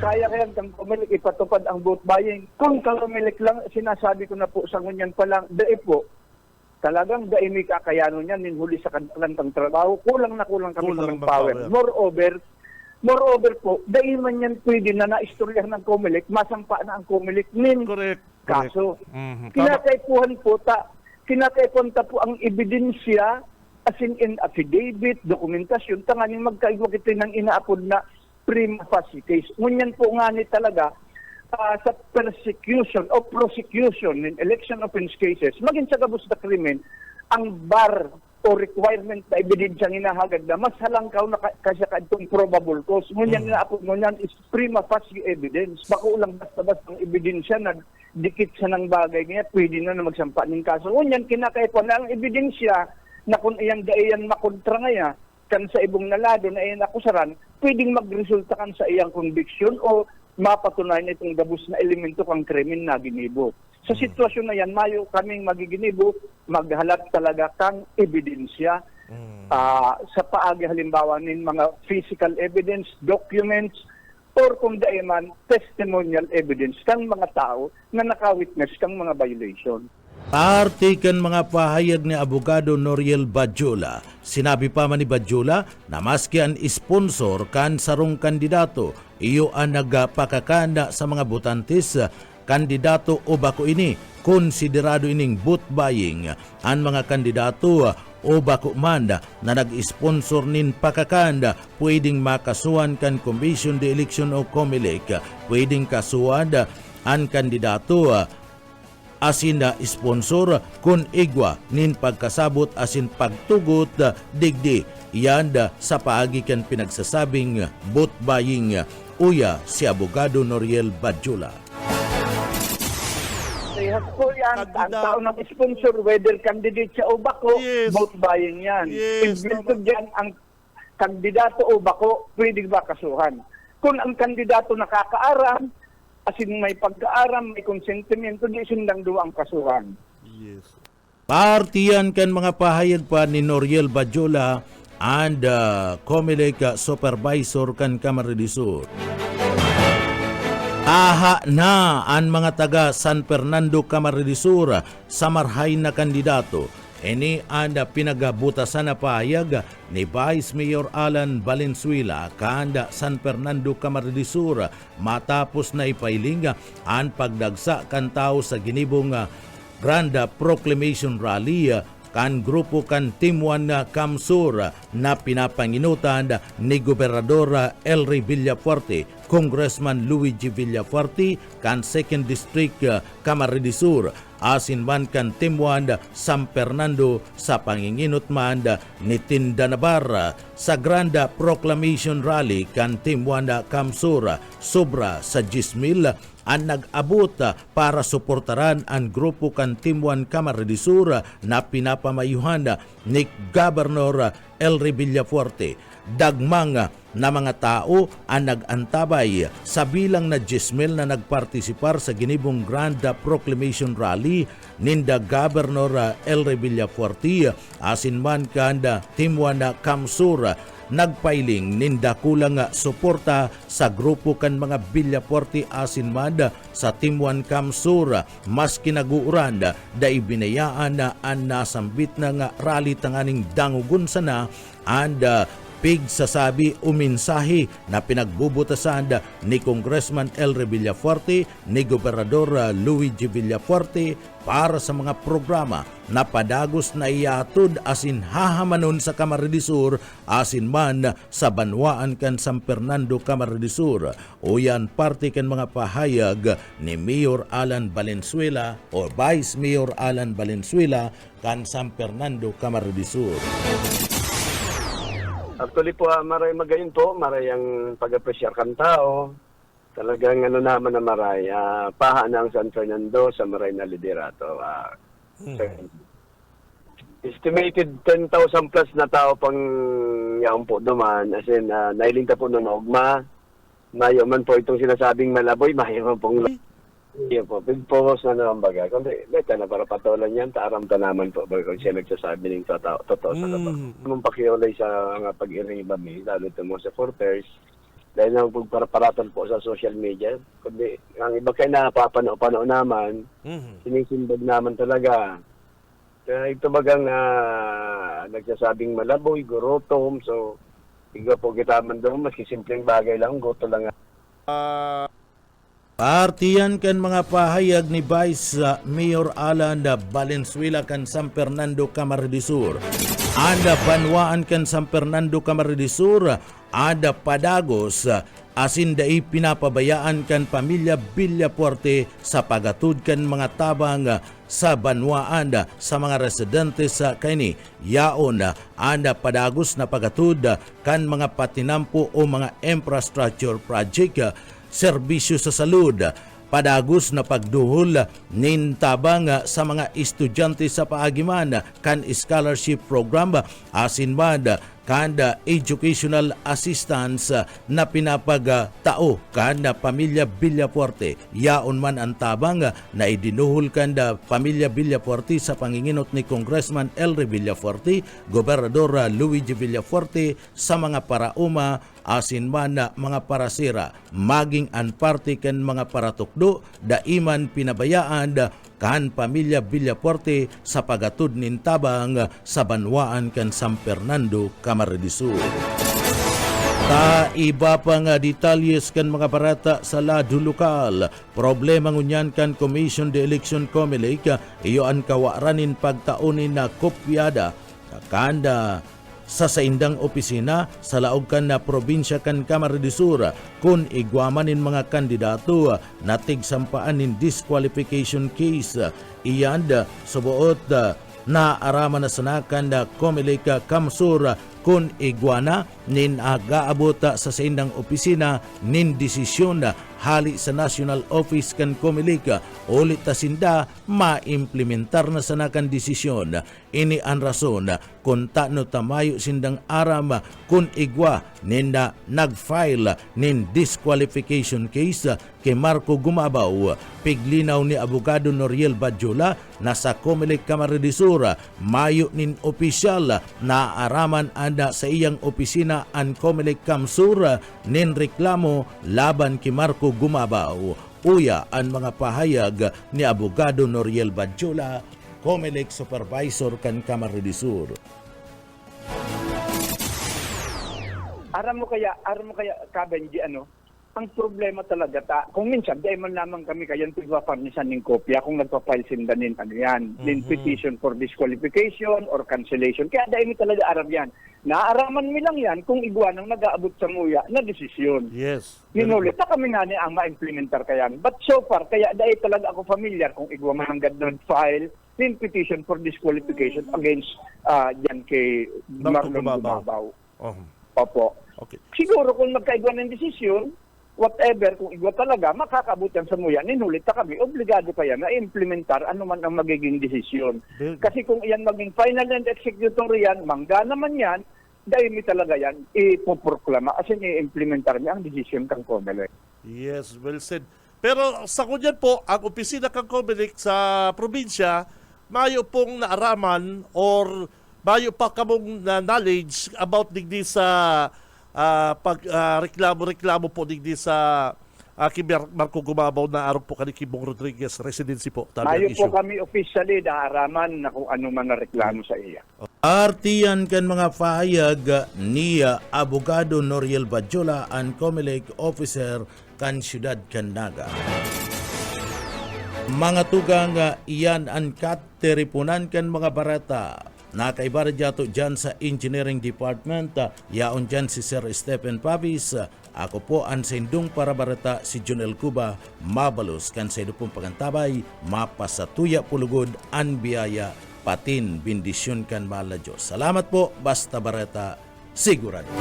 Kaya kaya kang Comelec ipatupad ang vote buying. Kung Comelec lang, sinasabi ko na po sa ngunyan pa lang, dae po, talagang dae may kakayano niyan, ninhuli sa kanilang trabaho, kulang na kulang kami sa power. Moreover po, dae man yan pwede na naistoryahan ng Comelec, masampa na ang Comelec nin kaso. Kinakaipuhan po po ang ebidensya, as in affidavit, dokumentasyon, tanganing magkaigwa kita ng inaapod na prima facie case. Ngunyan po nga ni talaga sa persecution o prosecution in election offense cases, maging sa gabos na krimen, ang bar o requirement na ebidensya hinahagad na mas halangkaw na kasi itong probable cause. Ngunyan ngunyan is prima facie evidence. Bako lang basta-basta ang ebidensya na dikit sa ng bagay niya, pwede na magsampa ng kaso. Ngunyan kinakaipan na ang ebidensya na kung iyan daiyan makontra ngaya, kan sa ibong nalado na iyan akusaran, pwedeng magresulta kan sa iyang conviction o mapatunayan itong gabos na elemento kang krimen na ginibo. Sa sitwasyon na yan, mayo kaming magiginibo, maghalat talaga kang ebidensya sa paagi halimbawa nin mga physical evidence, documents, or kung daiman testimonial evidence kang mga tao na nakawitness kang mga violation. Partikan mga pahayag ni Abogado Noriel Badjola. Sinabi pa man ni Badjola na maski ang sponsor kan sarong kandidato, iyo ang nagpakakanda sa mga botantes, kandidato o bako ini, konsiderado ining vote buying ang mga kandidato o bako man na nag-sponsor nin pakakanda, pwedeng makasuhan kan Commission de Eleksyon o Comelec, pwedeng kasuhan ang kandidato asin na sponsor kun igwa nin pagkasabot asin pagtugot digdi yan sa paagi kan pinagsasabing vote buying uya si Abogado Noriel Badjola. Kaya po yan, ang tao ng sponsor, whether candidate siya o bako, vote buying yan. Implemented dyan ang kandidato o bako, pwede ba kasuhan? Kung ang kandidato nakakaaram, asin may pagkaaram, may konsentimiento, di sundang duwa ang kasuhan. Yes. Partiyan kan mga pahayag pa ni Noriel Badjola and Comelec Supervisor kan Camarines Sur. Aha na ang mga taga San Fernando Camarines Sur sa marhay na kandidato. Ini ang pinagabutasan na pahayag ni Vice Mayor Alan Valenzuela kanda San Fernando Camarines Sur matapos na ipailing ang pagdagsa kan tao sa ginibong Grand Proclamation Rally kan grupo kan Timuan Kamsur na pinapanginutan ni Gobernador Elry Villafuerte, Congressman Luigi Villafuerte kan 2nd District Camarines Sur, asin man kan Timuan San Fernando sa panginginot man ni Tinda Navarra sa Grand Proclamation Rally kan Timuan Kamsur sobra sa 10,000 ang nag-abot para suportaran ang grupo kan Timuan Camarines Sur na pinapamayuhan ni Governor Elry Villafuerte. Dagmang na mga tao ang nag-antabay sa bilang na 10,000 na nagpartisipar sa ginibong Grand Proclamation Rally ninda Governor Elry Villafuerte asin man kanda Timuan Kamsur nagpailing ninda kulang suporta sa grupo kan mga Villafuerte asin man sa Timuan Kamsur mas kinaguuran da ibinayaan na ang nasambit na nga rally tanganing dangugon sana and pig sasabi o mensahe na pinagbubutasan ni Congressman Elry Villafuerte ni Gobernador Luigi Villafuerte para sa mga programa na padagos na iatod asin hahamanon sa Camarines Sur asin man sa banwaan kan San Fernando Camarines Sur. O yan parte kan mga pahayag ni Mayor Alan Valenzuela o Vice Mayor Alan Valenzuela kan San Fernando Camarines Sur. Actually po, maray magayon po, maray ang pag-apresyar kan tao. Talagang naman na maray, paha ng San Fernando sa maray na liderato. Estimated 10,000 plus na tao pang yaon po duman. As in, nailinta po ng ugma. Mayo man po itong sinasabing Malaboy, mayo man pong Iya po, big focus na naman baga. Kundi, beta na para patulan yan, taaram ta naman po baga kung siya nagsasabi ng totoo sa kapag. Mong pakiulay sa nga pag-iribami, lalo ito mo sa supporters, dahil na pagparaparatan po sa social media. Kundi, ang iba kayo napapano naman, sinisimbag naman talaga. Kaya ito bagang nagsasabing Malaboy, gurotom, so, iga po kita man doon, maski simpleng bagay lang, goto lang. Partiyan kan mga pahayag ni Vice Mayor Alan Valenzuela kan San Fernando Camarines Sur. Ada banwaan kan San Fernando Camarines Sur, ada padagos asin dai pinapabayaan kan pamilya Villafuerte sa pagatud kan mga tabang sa banwaan sa mga residente sa kaini. Yaon ada padagos na pagatud kan mga patinampo o mga infrastructure project, serbisyo sa salud, padagos na pagduhol nintabang sa mga estudyante sa paagiman kan scholarship program asin man kan educational assistance na pinapagtao kan pamilya Villafuerte. Yaon man ang tabang na idinuhol kan pamilya Villafuerte sa panginginot ni Congressman Elry Villafuerte, Gobernador Luigi Villafuerte sa mga parauma asin man mga parasira maging an parte kan mga paratukdo daiman pinabayaan kan pamilya Villafuerte sa pagatud nintabang sa banwaan kan San Fernando Camarines Sur. Ta iba pa nga detalyes kan mga barata sa lado lokal. Problema ngunyan kan Commission de Election Comelec iyo an kawaranin pagtaunin na kopyada kakanda sa saindang opisina sa laog kan na probinsya kan Camarines Sur kung igwamanin mga kandidato na tigsampaan in disqualification case. Iyan subuot na arama na sanakan na Comelec Kamsur kung igwana nin agaabot sa saindang opisina nin desisyon hali sa National Office kan Comelec ulit tasinda maimplementar na sanakan desisyon. Ini ang rason kung tano tamayo sindang aram kung igwa ninda nag-file nin disqualification case kay Marco Gumabaw. Piglinaw ni Abogado Noriel Badjola na sa Comelec Camarines Sur mayo nin opisyal na araman anda sa iyang opisina ang Comelec Kamsur nin reklamo laban kay Marco Gumabaw. Uya ang mga pahayag ni Abogado Noriel Badjola, Comelec Supervisor kan Camarines Sur. Aram mo kaya Kabenji Ang problema talaga, kung minsan, dahil man lamang kami kayan pagpaparnisan ng kopya kung nagpa-file sindanin, ano yan, din petition for disqualification or cancellation. Kaya dahil mi talaga arab yan. Naaaraman mi lang yan kung iguanang nag-aabot sa muya na desisyon. Yes. Minulit na kami nga ni ang ma-implementar kayan. But so far, kaya dahil talaga ako familiar kung igwa man ang file din petition for disqualification against yan kay Marlon Marlon Gumabaw. Gumabaw. Oh. Opo. Okay. Siguro kung magkaigwa ng desisyon, whatever, kung igwa talaga, makakabot yan sa muya, ninulit na kami, obligado pa yan na implementar ano man ang magiging desisyon. Kasi kung iyan maging final and executory yan, mangga naman yan, dahil mi talaga yan, ipoproklama, as in i-implementar niya ang desisyon kang COMELEC. Yes, well said. Pero sa kunyan po, ang opisina kang COMELEC sa probinsya, mayo pong naaraman or mayo pa kamong knowledge about digdi sa reklamo po digdi sa Marco Gumabaw na araw po kani Kibong Rodriguez residency po. Mayo po kami officially naaraman na kung ano mga reklamo sa iya. Artiyan kan mga pahayag ni Abogado Noriel Badjola and COMELEC officer kan Siyudad Candanga. Mga tugang iyan ang kateripunan kan mga barata. Nakaibarad yato dyan sa Engineering Department. Yaon dyan si Sir Stephen Pavis. Ako po ang sendong para barata si Junel Cuba. Mabalos kan sa pong pagantabay. Mapasatuya pulugod ang biyaya. Patin bindisyon kan mahal na Diyos. Salamat po. Basta barata sigurado.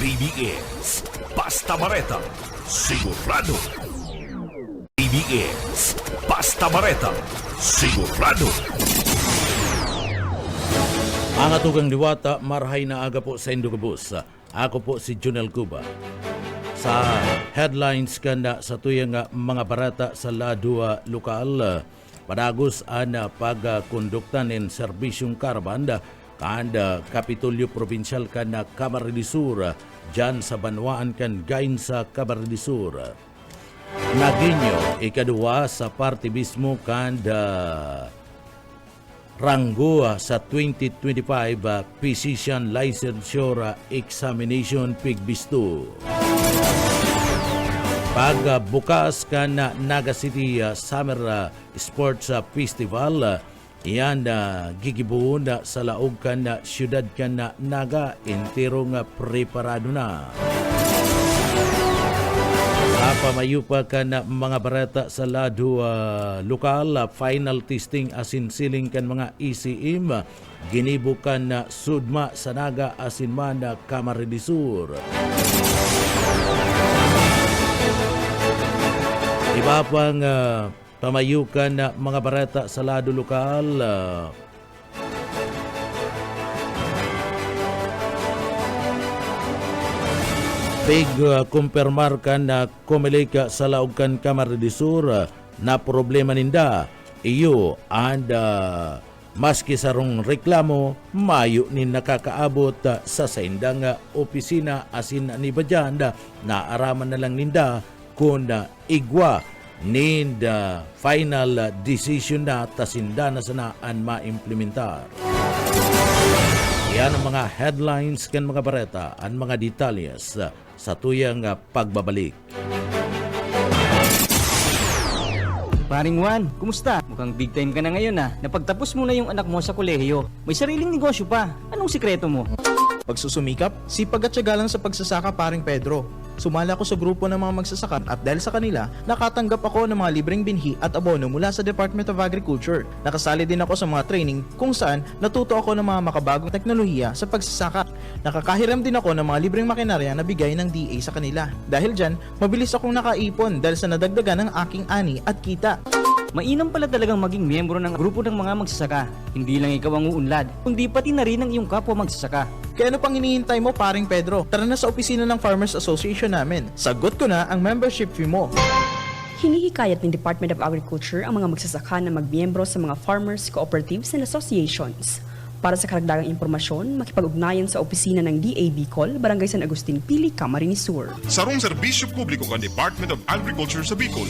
PBS Basta Bareta Sigurado. PBS Basta Bareta Sigurado. Ang atugang liwata, marhay na aga po sa Indogabus. Ako po si Junel Cuba. Sa headlines kanda sa tuyang mga barata sa ladua lokal, padagos ang pagkondukta ng serbisyong karabanda kanda Kapitolyo Provincial kan Camarines Sur dyan sa Banwaan kan gain sa Camarines Sur. Naginyo ikadua sa parte mismo kanda ranggo sa 2025 Physician Licensure Examination Pigbisto. Pagbukas kan Naga City Summer Sports Festival, iyan gigibuon sa laog kan siyudad kan Naga, enterong preparado na. Sa pamayupa kan mga barata sa lado lokal, final testing asin siling kan mga ECM, ginibukan sudma sa Naga asin man Camarines Sur. Iba pang pamayukan na mga barata sa lado lokal. Kumpirmar kan na COMELEC sa laog kan Camarines Sur na problema ninda. Iyo and maski sarong reklamo, mayo ni nakakaabot sa saindang opisina asin ni Bajanda na araman na lang ninda kung igwa ninda final decision na tasinda na sanaan ma-implementar. Yan ang mga headlines kan mga bareta ang mga detalyes sa tuyang pagbabalik. Paring Juan, kumusta? Mukhang big time ka na ngayon Napagtapos mo na yung anak mo sa kolehiyo. May sariling negosyo pa. Anong sikreto mo? Pagsusumikap, sipag at tiyaga lang sa pagsasaka, paring Pedro. Sumala ako sa grupo ng mga magsasaka at dahil sa kanila, nakatanggap ako ng mga libreng binhi at abono mula sa Department of Agriculture. Nakasali din ako sa mga training kung saan natuto ako ng mga makabagong teknolohiya sa pagsasaka. Nakakahiram din ako ng mga libreng makinarya na bigay ng DA sa kanila. Dahil dyan, mabilis akong nakaipon dahil sa nadagdagan ng aking ani at kita. Mainam pala talagang maging miyembro ng grupo ng mga magsasaka. Hindi lang ikaw ang uunlad, kundi pati na rin ang iyong kapwa magsasaka. Kaya ano pang hinihintay mo, paring Pedro? Tara na sa opisina ng Farmers Association namin. Sagot ko na ang membership fee mo. Hinihikayat ng Department of Agriculture ang mga magsasaka na magmiyembro sa mga farmers, cooperatives and associations. Para sa karagdagang impormasyon, makipag-ugnayan sa opisina ng DA Bicol, Barangay San Agustin Pili, Camarines Sur. Sarong serbisyo publiko kan Department of Agriculture sa Bicol.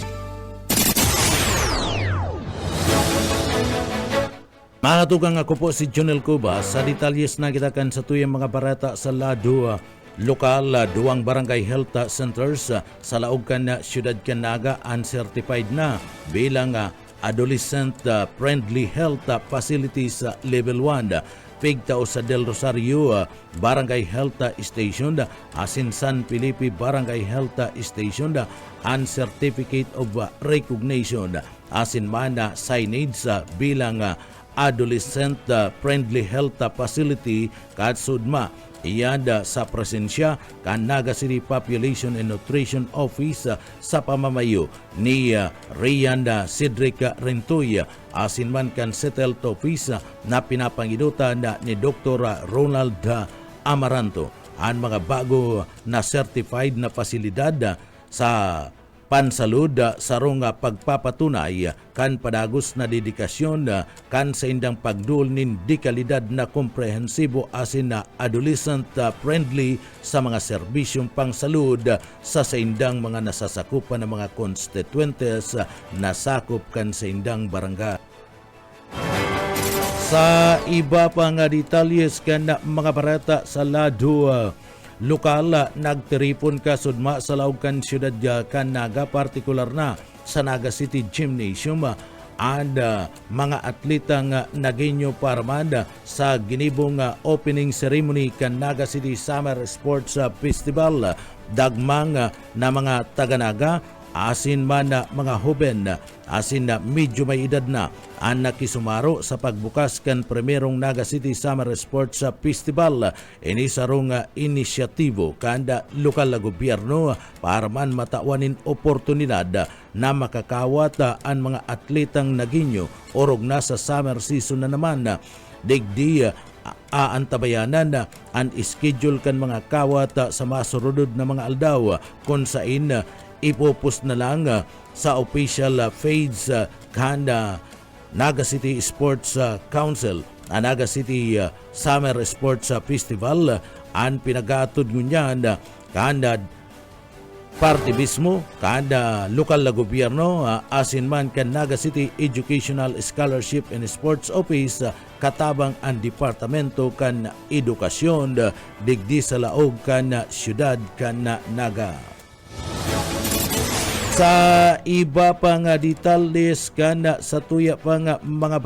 Mga tugang, ako po si Jonel Cuba. Sa detalyes na kitakan sa tuyang mga barata sa lado lokal, duwang barangay health centers sa laog kan Siyudad Canaga uncertified na bilang adolescent friendly health facilities level 1. Pigtao sa Del Rosario Barangay Health Station, asin San Felipe Barangay Health Station, and certificate of recognition asin man signage bilang adolescent friendly health facility katsudma iyad sa presensya kan Naga City Population and Nutrition Office sa pamamayo ni Rian Cedric Rentoy, asin man kan Settled Office na pinapangidutan ni Dr. Ronald Amaranto. Ang mga bago na certified na pasilidad sa pansalud sarong pagpapatunay kan padagos na dedikasyon kan sa indang pagdul nin dekalidad na komprehensibo asin na adolescent friendly sa mga serbisyong pangsalud sa indang mga nasasakupan ng mga constituentes na sakop kan sa indang barangay. Sa iba pa nga detalyes kan mga barata sa lado lokal, nagtiripon ka sudma sa laog kan Siyudad Canaga, partikular na sa Naga City Gymnasium and mga atletang naginyo parmad sa ginibong opening ceremony kan Naga City Summer Sports Festival. Dagmang na mga taga-Naga, asin man mga hoben, asin na medyo may edad na ang nakisumaro sa pagbukas kan primerong Naga City Summer Sports Festival. Inisarong inisyatibo kanda lokal na gobyerno para man matawanin oportunidad na makakawat ang mga atletang naginyo orog na sa summer season na naman. Digdi aantabayanan ang schedule kan mga kawat sa masurudod na mga aldaw kung sain ipopos na lang sa official page kanda Naga City Sports Council ang Naga City Summer Sports Festival. Ang pinagatod ngunyan kanda party mismo kanda lokal na gobyerno asin man kan Naga City Educational Scholarship and Sports Office katabang ang departamento kan edukasyon digdi sa laog kan siyudad kan Naga. Sa iba pa nga detalles kan sa tuya pa nga mga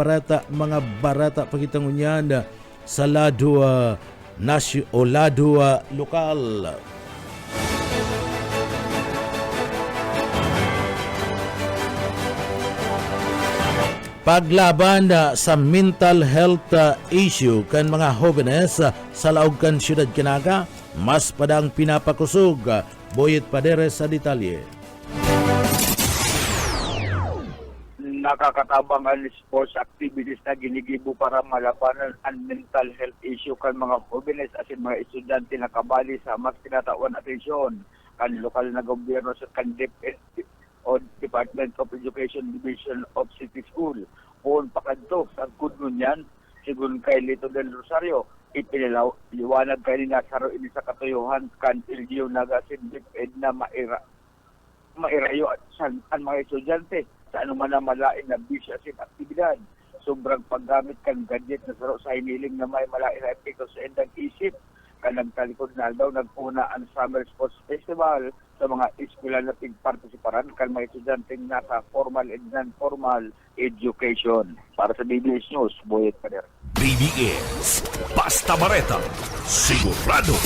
barata pakitangunyan sa lado lado lokal. Paglaban sa mental health issue kan mga jóvenes sa laog kan Siyudad Canaga, mas padang pinapakusog. Boyet Paderes sa detalye. Nakakatabang ang sports activities na ginigibo para malabanan ang mental health issue kan mga jóvenes asin mga estudyante na kabali sa mas tinatawan atensyon kan lokal na gobyerno sa kan DepEd o Department of Education Division of City School. Poon pakadto sa kudnon yan, sigun kay Lito del Rosario, ipiniliwanag kay ni Nazaro ini sa katuyuhan kan LGU Nagasin DepEd na mairayo ang mga estudyante sa anuman na malain na bisya sin aktibidad. Sobrang paggamit kan gadget na saro sa hiniling na may malain na epekto sa endang isip. Kanang talikod na daw nagpuna ang Summer Sports Festival sa mga eskwela na tigpartisiparan kan mga estudyanteng nasa formal and non-formal education. Para sa BBS News, Boyet Pader. BBS, Basta Bareta, sigurado.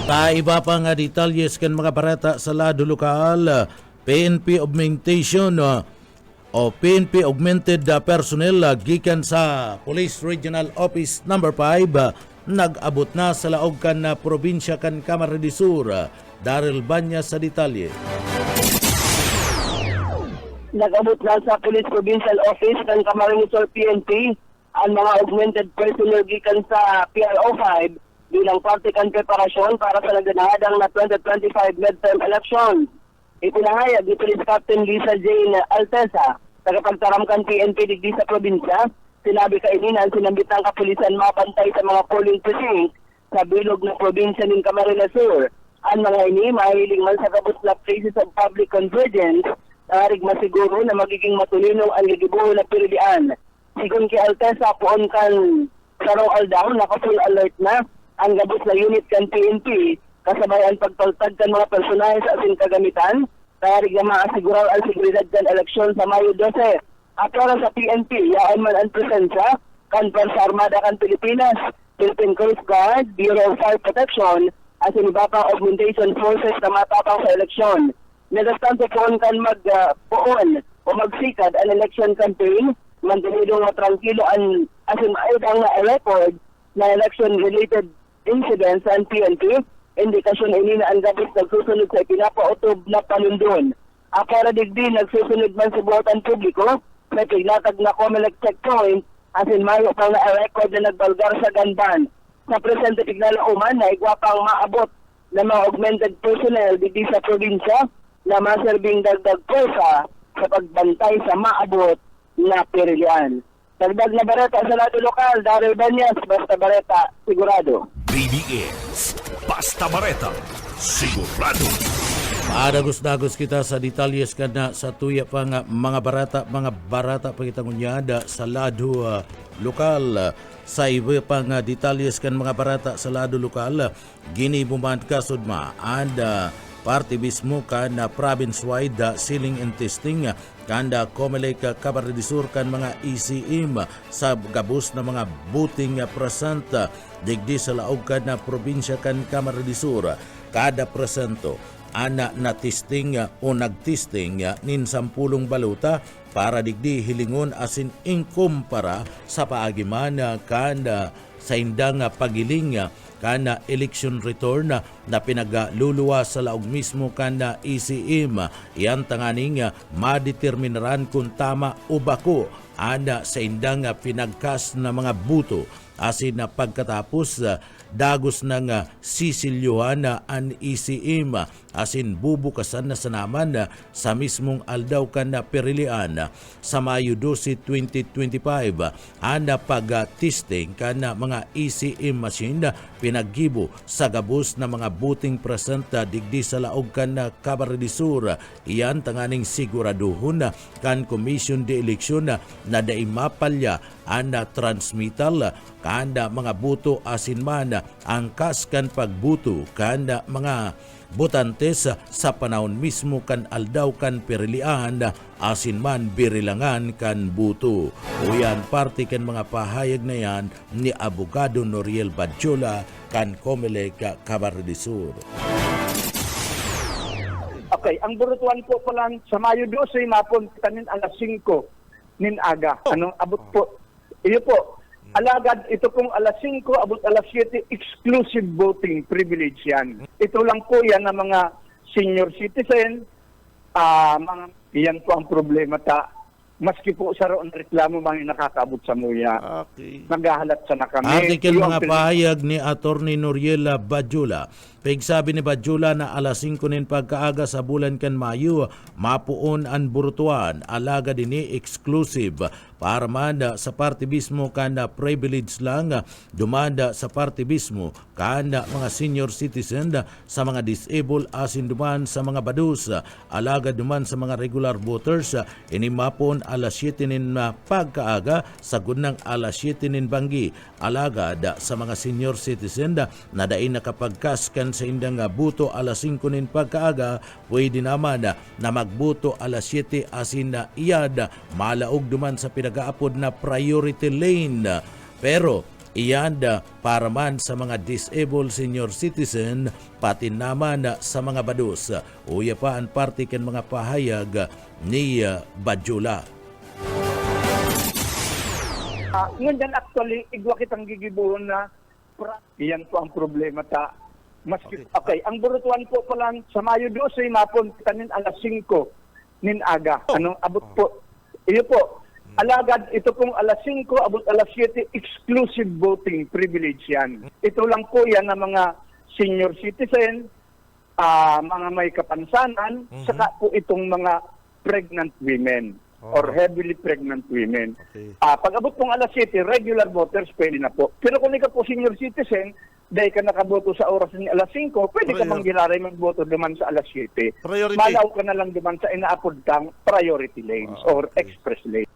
Sa iba pa nga detalles kan mga barata sa lado lokal, PNP Augmentation o PNP Augmented Personnel gikan sa Police Regional Office number 5 nag-abot na sa laog kan na probinsya kan Camarines Sur. Daryl Banya sa detalye. Nag-abot na sa Police Provincial Office ng Camarines Sur PNP ang mga augmented personnel gikan sa PRO 5 bilang parte kan preparasyon para sa naganahadang na 2025 midterm election. Ipinahayag ni Police Captain Lisa Jane Altesa, tagapagtaramkan PNP digdi sa probinsya, Sinabi kaininan, sinambit ng kapulisan mapantay sa mga polling precinct sa bilog ng probinsya ng Camarines Sur. Ang mga ini mahiling man sa kabus na places of public convergence, narig masiguro na magiging matulino ang gigibuho na pilihan. Sigun kay Altesa, poon kan sarong aldaw, naka-full alert na ang gabos na unit kan PNP, kasabay ang pagtaltag kan mga personahe sa ating kagamitan, narig na maasigurar ang seguridad kan eleksyon sa Mayo 12. Para sa PNP, yaan man ang presensya, kan sa Armada kan Pilipinas, Philippine Coast Guard, Bureau of Fire Protection, as in iba pang augmentation forces na matapang sa eleksyon. Nagastante poon kan magpoon o magsikad ang election campaign, mantinidong matrangkilo ang as in maayodang na record na election-related incidents sa PNP, indikasyon ini na ang gabis nagsusunod sa pinapautob na panundon. Para digdi nagsusunod man sa buhatan publiko, may pignatag na COMELEC checkpoint, as in mayo pang na-record na nagbalgar sa ganban. Sa presente pignalauman na igwapang maabot ng mga augmented personnel dito sa probinsya na maserbing dagdag pwersa sa pagbantay sa maabot na perilian. Dagdag na bareta sa lado lokal, Daryl Banyas, Basta Bareta, sigurado. BBS Basta Bareta, sigurado. Madagos-dagos kita sa detalyes kana sa tuya pa nga mga barata pa kita ngunyada sa lado lokal. Sa iba pa nga detalyes kan mga barata sa lado lokal, ginibuman kasudma and party mismo kan province-wide ceiling and testing kanda COMELEC Camarines Sur kan mga ECM sa gabos na mga buting present digdi sa laog kan na probinsya kan Camarines Sur. Kada presento ana na testing o nagtesting nin 10 baluta para digdi hilingon asin inkumpara sa paagiman kanda sa indang pagiling kana election return na pinagaluluwa sa laog mismo kana ECM. Yan tanganing madeterminaran kung tama o bako ana sa indang pinagkas na mga buto asin na pagkatapos dagos ng sisilyuhan ang ECM asin bubukasan na sa naman sa mismong aldaw kan na perilian sa Mayo 12, 2025 ana pag-testing kan na mga ECM machine pinaggibo sa gabos na mga buting present digdi sa laog kan na Camarines Sur. Iyan tanganing siguraduhon kan Commission de Eleksyon na daimapalya ana transmittal kanda mga buto asin man ang kaskan pagbuto kanda mga botantes sa panahon mismo kan aldaw kan perilian asin man birilangan kan buto. O yan parte kan mga pahayag na yan ni Abogado Noriel Badjola kan COMELEC Camarines Sur. Okay, ang burutuan po pala sa Mayo 12, mapon tanin alas 5 nin aga. Anong abot po? Iyo po. Alagad, ito pong alas 5, abot alas 7, exclusive voting privilege yan. Ito lang po yan ng mga senior citizen, yan po ang problema maski po sa roon reklamo mga nakakaabot sa muya. Okay. Naghahalat sa na kami. Artikel mga pahayag ni Attorney Noriel Badjola. Pagsabi ni Badjola na alas 5 nin pagkaaga sa bulan kan Mayo, mapuon ang burutuan, alaga din exclusive para manda sa party mismo kanda privilege lang dumanda sa party mismo kanda mga senior citizen sa mga disabled asin duman sa mga badus alaga duman sa mga regular voters inimapon alas 7 nin pagkaaga sa gunang alas 7 nin banggi alaga sa mga senior citizen na dain nakapagkaskan sa indang buto alas 5 nin pagkaaga pwede naman na magbuto alas 7 asin na iyad malaog duman sa pinagaapod na priority lane. Pero iyan para man sa mga disabled senior citizen pati naman sa mga badus. Uya pa ang parte kan mga pahayag ni Badjola. Ngunyan actually, igwa kitang gigibuhon na iyan po ang problema Okay, ang burutuan po pala sa Mayo 12, mapon tanin alas 5 nin aga. Anong abot po? Iyo po. Alagad, ito pong alas 5, abot alas 7, exclusive voting privilege yan. Ito lang po yan ng mga senior citizen, mga may kapansanan, saka po itong mga pregnant women. or heavily pregnant women. Okay. Pag abot pong alas 7, regular voters pwede na po. Pero kung ikaw po senior citizen, dahil ka nakaboto sa oras ng alas 5, pwede ka manggilaray magboto duman sa alas 7. Priority. Malaw ka na lang duman sa inaapod kang priority lanes or express lanes.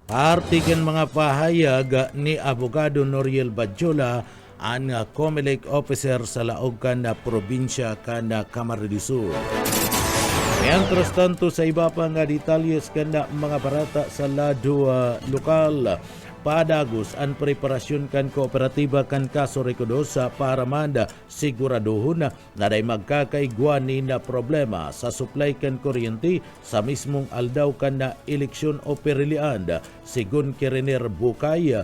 Partigan mga pahayag ni Abogado Noriel Badjola ang COMELEC officer sa laog kan na probinsya kan na Camarines Sur. Mientras tanto sa iba pa nga detalyes kan na mga barata sa lado lokal, padagos ang preparasyon kan kooperatiba kan kaso Recodosa para manda siguraduhon na day magkakaigwan ni na problema sa supply kan kuryente sa mismong aldaw kan na eleksyon o perilian. Sigun Kiriner Bukay,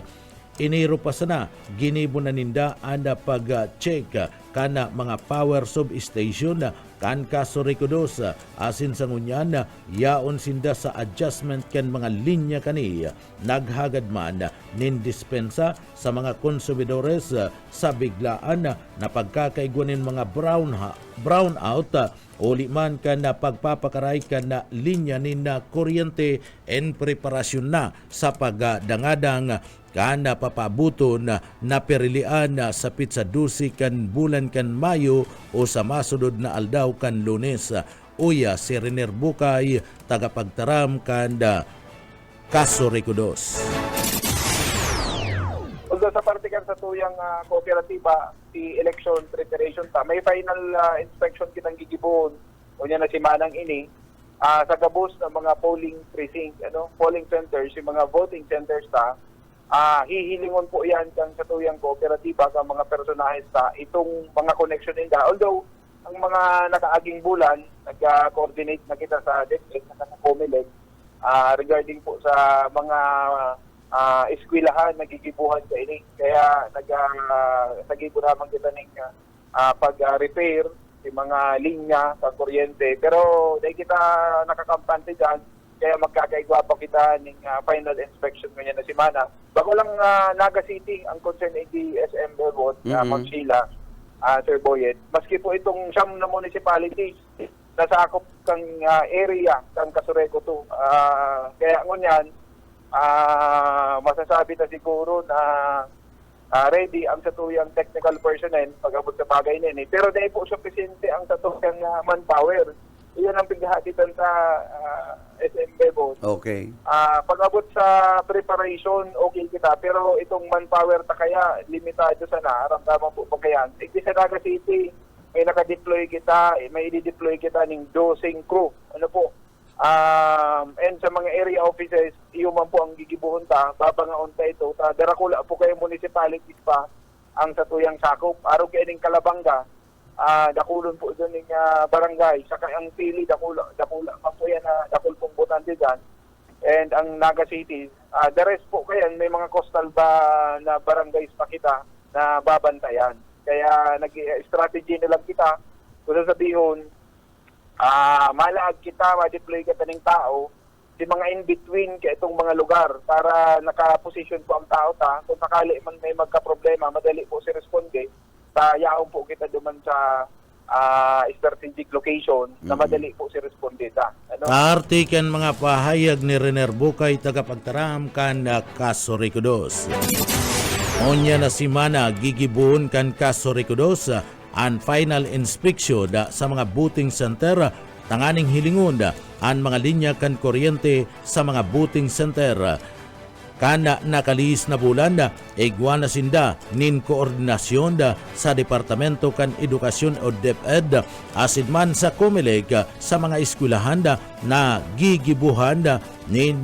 iniro pa sana ginibo na ninda anda pag-check kana mga power substation kan kaso Recodos asin sa ngunyan yaon sinda sa adjustment kan mga linya kani naghagad man nin dispensa sa mga konsumidores sa biglaan na pagkakaigwanin mga brownout uli man kan na pagpapakaray kan na linya ni na kuryente en preparasyon na sa pagdangadang kana papabuton na perilian sa pitsa dusi kan bulan kan Mayo o sa masudod na aldaw kan Lunes. Uya si Renier Bukay, tagapagtaram kan kaso Recodos. Although sa parte kan sa tuyang kooperatiba, si election preparation ta, may final inspection kitang gigibon o niya na si Manang ini sa gabos ng mga polling precinct, polling centers, yung mga voting centers ta, hihilingon po yan kang sa tuyang kooperatiba sa mga personahes ta itong mga connection nila. Although ang mga nakaaging bulan nag-coordinate na kita sa DepEd sa COMELEC regarding po sa mga eskwelahan nagigibuhan sa ini. Kaya nagibo naman kita ng pag-repair yung mga linya sa kuryente. Pero dahil kita nakakampante dyan, kaya magkakaigwa pa kita ng final inspection ngayon na semana. Bago lang Naga City ang concern ni SM Bebot, Ma'am Sheila, Sir Boyet. Maski po itong siyam na municipalities na sakop kang area kang Kasureco to. Kaya ngunyan, masasabi na siguro na ready ang satuyang technical personnel pag-abot sa bagay nini. Pero dahil po sufficiente ang satuyang manpower. Iyan ang pighatitan sa SM Bebot. Okay. Pag-abot sa preparation, okay kita. Pero itong manpower ta kaya, limitado sana. Ramdaman po pagkayan. Sa Naga City, may naka-deploy kita, may i-deploy kita ng dosing crew. And sa mga area offices, iyo man po ang gigibuhon ta, babangaon ta ito. Darakula po kayo municipalities pa ang satuyang sakop. Araw kayo ng Kalabanga, dakulon po doon ng barangay. Saka ang pili, dakula pa po yan na dakul pong butante dyan. And ang Naga City, the rest po kayan, may mga coastal ba na barangays pa kita na babantayan. Kaya nag-strategy na lang kita. Kung sabihin, malaag kita, ma-deploy kita ng tao, di mga in-between kaya itong mga lugar para nakaposisyon po ang tao ta. Kung sakali man may magka-problema, madali po si responde. Yaon po kita duman sa strategic location na madali po si respondeta. Artikan mga pahayag ni Renier Bukay, tagapagtaram kan kaso Recodos. Onya na si Mana gigibuon kan kaso Recodos ang final inspection sa mga voting center tanganing hilingon ang mga linya kan kuryente sa mga voting center. Kana nakalis na bulan igwa na sinda nin koordinasyon sa Departamento kan Edukasyon o DepEd asid man sa COMELEC sa mga eskwelahan na gigibuhan nin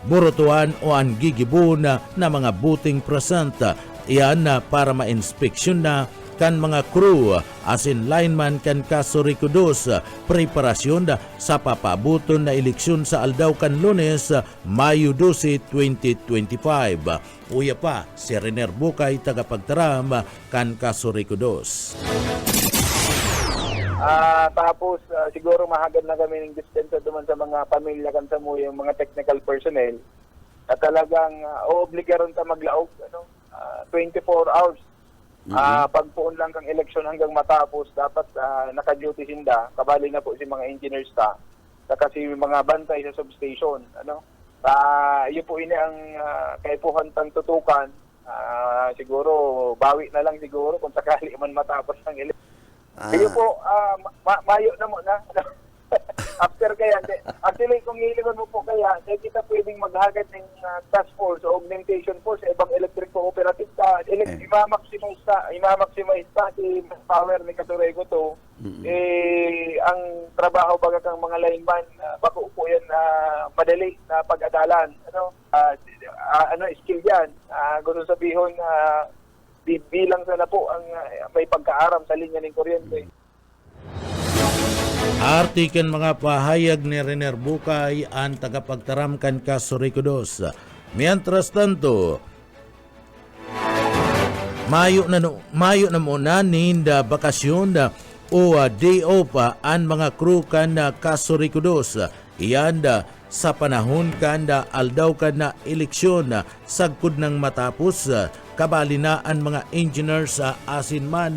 burutuan o ang gigibuhan na mga voting present. Iyan para ma-inspeksyon na kan mga crew asin lineman kan kaso Recodos preparasyon sa papabuton na eleksyon sa aldaw kan Lunes, Mayo 12, 2025. Uya pa si Renier Bukay, tagapagtaram kan kaso Recodos. Tapos siguro mahagad na kami ng dispensa duman sa mga pamilya kan sa mo yung mga technical personnel na talagang obligaron ta maglaog 24 hours. Pagpuon lang kang eleksyon hanggang matapos, dapat naka-duty sinda, kabali na po si mga engineers ta. kasi mga bantay sa substation. Ano? Yun po ini ang kaipuhan tutukan. Siguro, bawi na lang siguro kung sakali man matapos ng eleksyon. Kayo po, mayo na muna. After kaya, actually kung hiligan mo po kaya, kita pwedeng maghagad ng task force o augmentation force sa ibang electric cooperative ima-maximize pa si power ni Kasurego to. Ang trabaho baga kang mga lineman, bako po yan madali na pag-adalan. Skill yan. Gusto sabihin, bilang sana po ang may pagkaaram sa linya ng kuryente. Artiken mga pahayag ni Rener Bukay ang tagapagtaramkan Kasuriko 2. Mientras tanto, Mayo na muna ninda bakasyon o day off ang mga crew kan Kasuriko 2. Iyan sa panahon kanda aldaw ka na eleksyon sagkod ng matapos kabali na ang mga engineers sa asinman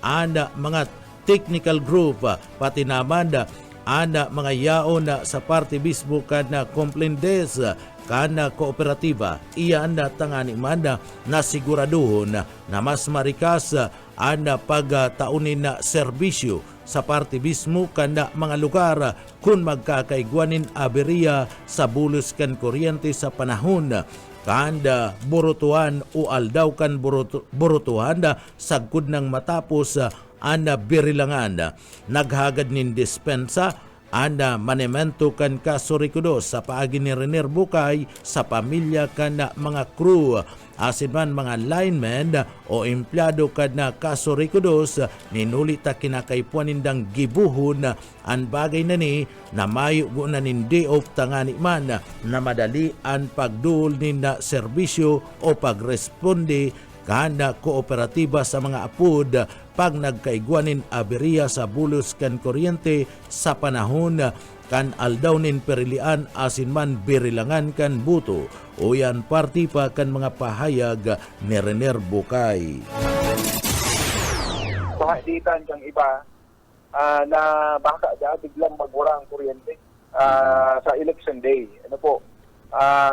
ang mga technical group pati naman ang mga yaon sa parte mismo kana complaint desk kana kooperatiba iyan tangani man na siguraduhon na mas marikas ang pagtaunin na serbisyo sa parte mismo kana mga lugar kung magkakaigwanin aberya sa bulos kan kuryente sa panahon kanda burutuhan o aldaw kan burutuhan sagkod ng matapos ana birilangan naghagad nin dispensa ana manemento kan Kasuriko 2 sa paagi ni Rener Bukay sa pamilya kan mga crew asin man mga linemen o empleyado kan Kasuriko 2 ninuli ta kinakaipuan nindang gibuhon ang bagay na ni na mayo na nin day off tangani man na madali ang pagduol nin serbisyo o pagresponde kana kooperatiba sa mga apod pag nagkaigwanin aberya sa bulos kan kuryente sa panahon kan aldaw nin perilian asin man birilangan kan buto o yan parti pa kan mga pahayag ni Rener Bukay. Pahaditan kang iba na baka biglang magwara ang kuryente sa election day. Ano po?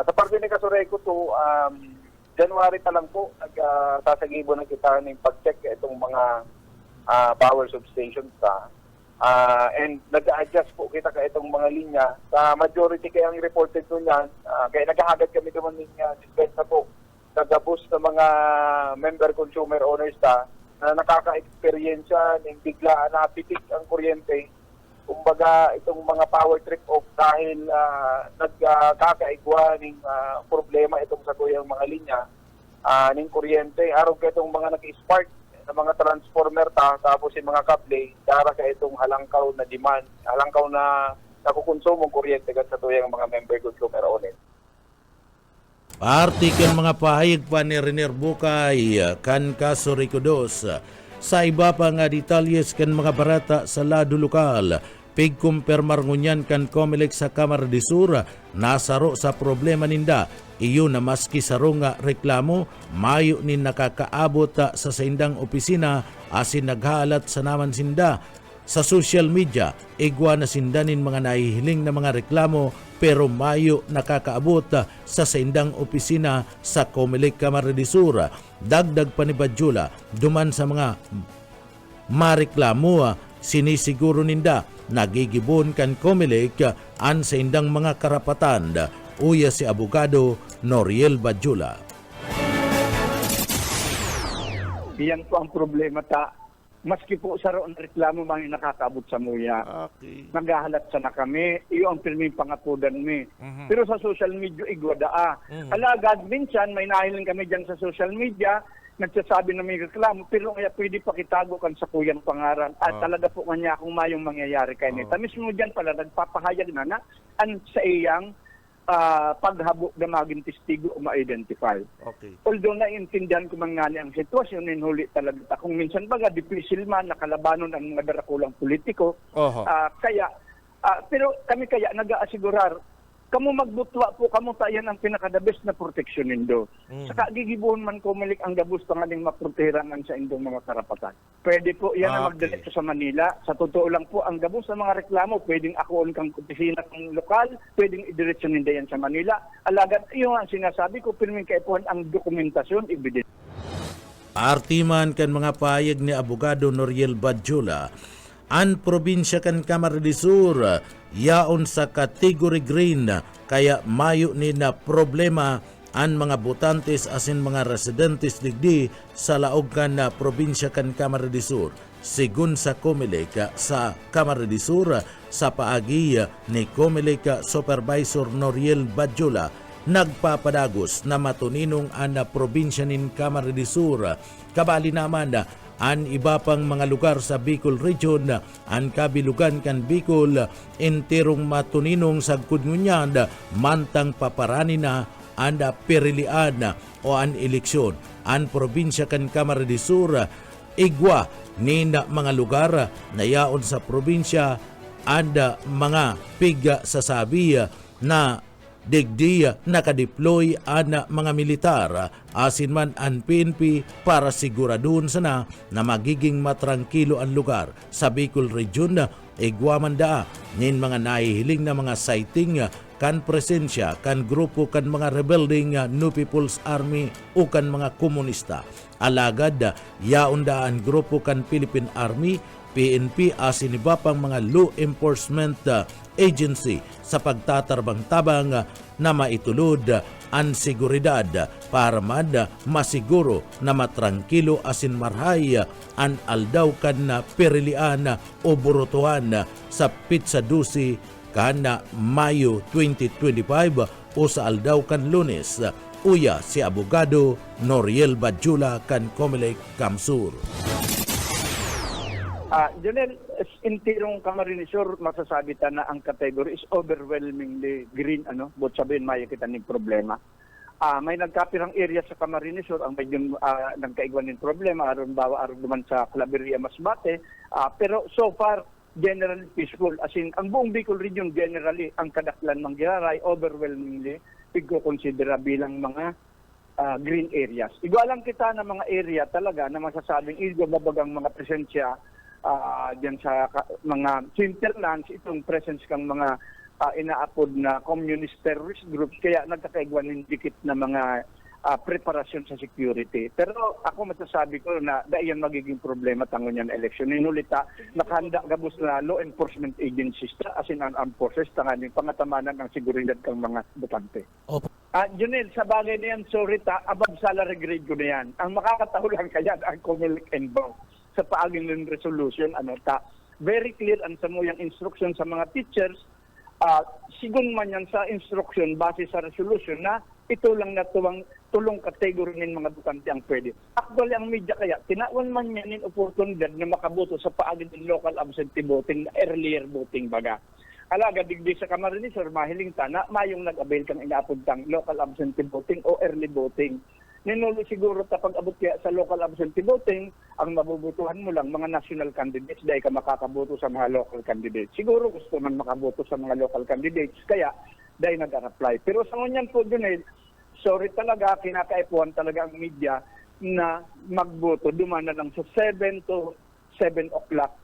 Sa parte ni Kasureko to January pa lang po, nagsasagibo na kita ng pag-check itong mga power substations and nag-adjust po kita ka itong mga linya. Sa majority kayang reported to niyan, kaya naghahagad kami naman ng dispensa po sa gabos ng mga member consumer owners na nakaka-experience ng biglaan na pitik ang kuryente. Kumbaga itong mga power trip off dahil nagkakaigwa ng problema itong sa kuyang mga linya ng kuryente. Araw ka itong mga nag-spark na mga transformer tapos yung mga kable, dara ka itong halangkaw na demand, halangkaw na nakukonsumong kuryente kat sa tuyang mga member consumer owners. Artikel mga pahayag pa ni Rener Bukay kan Kasuriko 2. Sa iba pa nga detalyes kan mga barata sa lado lokal, pigkumpirmar ngunyan kan Comelec sa Kamara de Sur, nasaro sa problema ninda. Iyo na maski saro nga reklamo, mayo ni nakakaabot sa saindang opisina asin naghalat sa naman sinda. Sa social media, igwa na sindanin mga nahihiling na mga reklamo pero mayo nakakaabot sa saindang opisina sa Comelec Kamara de Sur. Dagdag pa ni Badjula, duman sa mga mareklamo, sinisiguro ninda nagigibon kan Comelec an sa indang mga karapatan. Uya si abogado Noriel Badjula. Iyan po ang problema maski po sa roon reklamo mga nakakaabot sa muya. Okay. Naghahalat sana kami, iyo ang pirming pangapudan mi. Pero sa social media, igwada Alagad, minsan may nahiling kami dyan sa social media, nagsasabi na may reklamo, pero kaya pwede pakitago kan sa kuyang pangaran. At talaga po kanya kung mayong mangyayari kayo nito. Mismo dyan pala, nagpapahayag na an sa iyang paghabo na maging testigo o ma-identify. Okay. Although naiintindihan ko mangani ang sitwasyon, ninhuli talaga. Kung minsan baga, difficile man, nakalabanon ang mga darakulang politiko. Pero kami kaya nag-aasigurar Kamu magbutwa po, kamo tayan ang pinaka-the-best na proteksyon nindo. Saka gigibuhon man Comelec ang gabus tanganing maprotehirangan sa indong mga karapatan. Pwede po yan na magdiretso sa Manila. Sa totoo lang po, ang gabus sa mga reklamo, pwedeng akoon kang opisina ng lokal, pwedeng idiretso ninda yan sa Manila. Alagad, yung ang sinasabi ko, pirming kaipuhan ang dokumentasyon, evidence. Artiman kan mga payag ni Abogado Noriel Badjula, an probinsya kan Camarines Sur yaon sa category green kaya mayo ni na problema an mga botantes asin mga residentes digdi sa laog kan na probinsya kan Camarines Sur. Sigun sa Comelec sa Camarines Sur sa paagi ni Comelec Supervisor Noriel Badjula, nagpapadagos na matuninong an probinsya nin Camarines Sur. Kabali naman an iba pang mga lugar sa Bicol Region, an kabilugan kan Bicol, enterong matuninong sa kudngunyan, mantang paparani na an perilian o an eleksyon. An probinsya kan Camarines Sur, igwa ni na mga lugar na yaon sa probinsya, anda mga piga sasabi na digdi nakadeploy ang mga militar asin man ang PNP para siguradun sana na magiging matrangkilo ang lugar sa Bicol Region. Igwaman da nin mga nahihiling na mga sighting kan presensya kan grupo kan mga rebelding New People's Army o kan mga komunista. Alagad yaon da ang grupo kan Philippine Army, PNP asin iba pang mga law enforcement agency sa pagtatarbang-tabang na maitulod ang seguridad para masiguro na matrangkilo asin marhay ang aldaw kan na perilian o burutuhan sa Pizza Dusi kan Mayo 2025 o sa aldaw kan Lunes. Uya si Abogado Noriel Badjula kan Comelec Camsur. Janelle, intirong Camarines Sur, masasabi ta na ang category is overwhelmingly green, but sabihin maya kita ng problema. May nagkapirang area sa Camarines Sur, ang medyo nagkaigwan ng problema, aron duman sa Claveria, Masbate, pero so far, generally peaceful. As in, ang buong Bicol Region generally, ang kadaklan ng Giraray, overwhelmingly, pigko-considera bilang mga green areas. Igualang kita na mga area talaga na masasabing mabagang mga presensya diyan sa mga hinterlands, itong presence kang mga inaapod na communist terrorist groups, kaya nagkakaigwan ng dikit na mga preparasyon sa security. Pero ako masasabi ko na dahil magiging problema tangon yan election. Inulita, nakahanda gabos na law enforcement agencies as in ang armed forces, tanganing pangatamanan ng seguridad kang mga botante. Junel, sa bagay na yan, sorry above salary grade ko na yan. Ang makakatahulan kaya ang Comelec and Bank sa paaging ng resolution, very clear ang samuyang instruction sa mga teachers, sigun man yan sa instruction base sa resolution na ito lang na tulong kategory ng mga butante ang pwede. Actually, ang media kaya, tinawan man yan yung oportunidad na makaboto sa paaging ng local absentee voting, earlier voting baga. Alaga, digdi sa Camarines Sur, mahiling tana, mayong nag-avail kang inaapod kang local absentee voting o early voting. Ninulo siguro kapag abot kaya sa local absentee voting, ang mabubutuhan mo lang mga national candidates dahil ka makakaboto sa mga local candidates. Siguro gusto man makaboto sa mga local candidates, kaya dahil nag-apply. Pero sa ngunyan po dun sorry talaga, kinakaipuan talaga ang media na magboto. Dumana lang sa 7 to 7 o'clock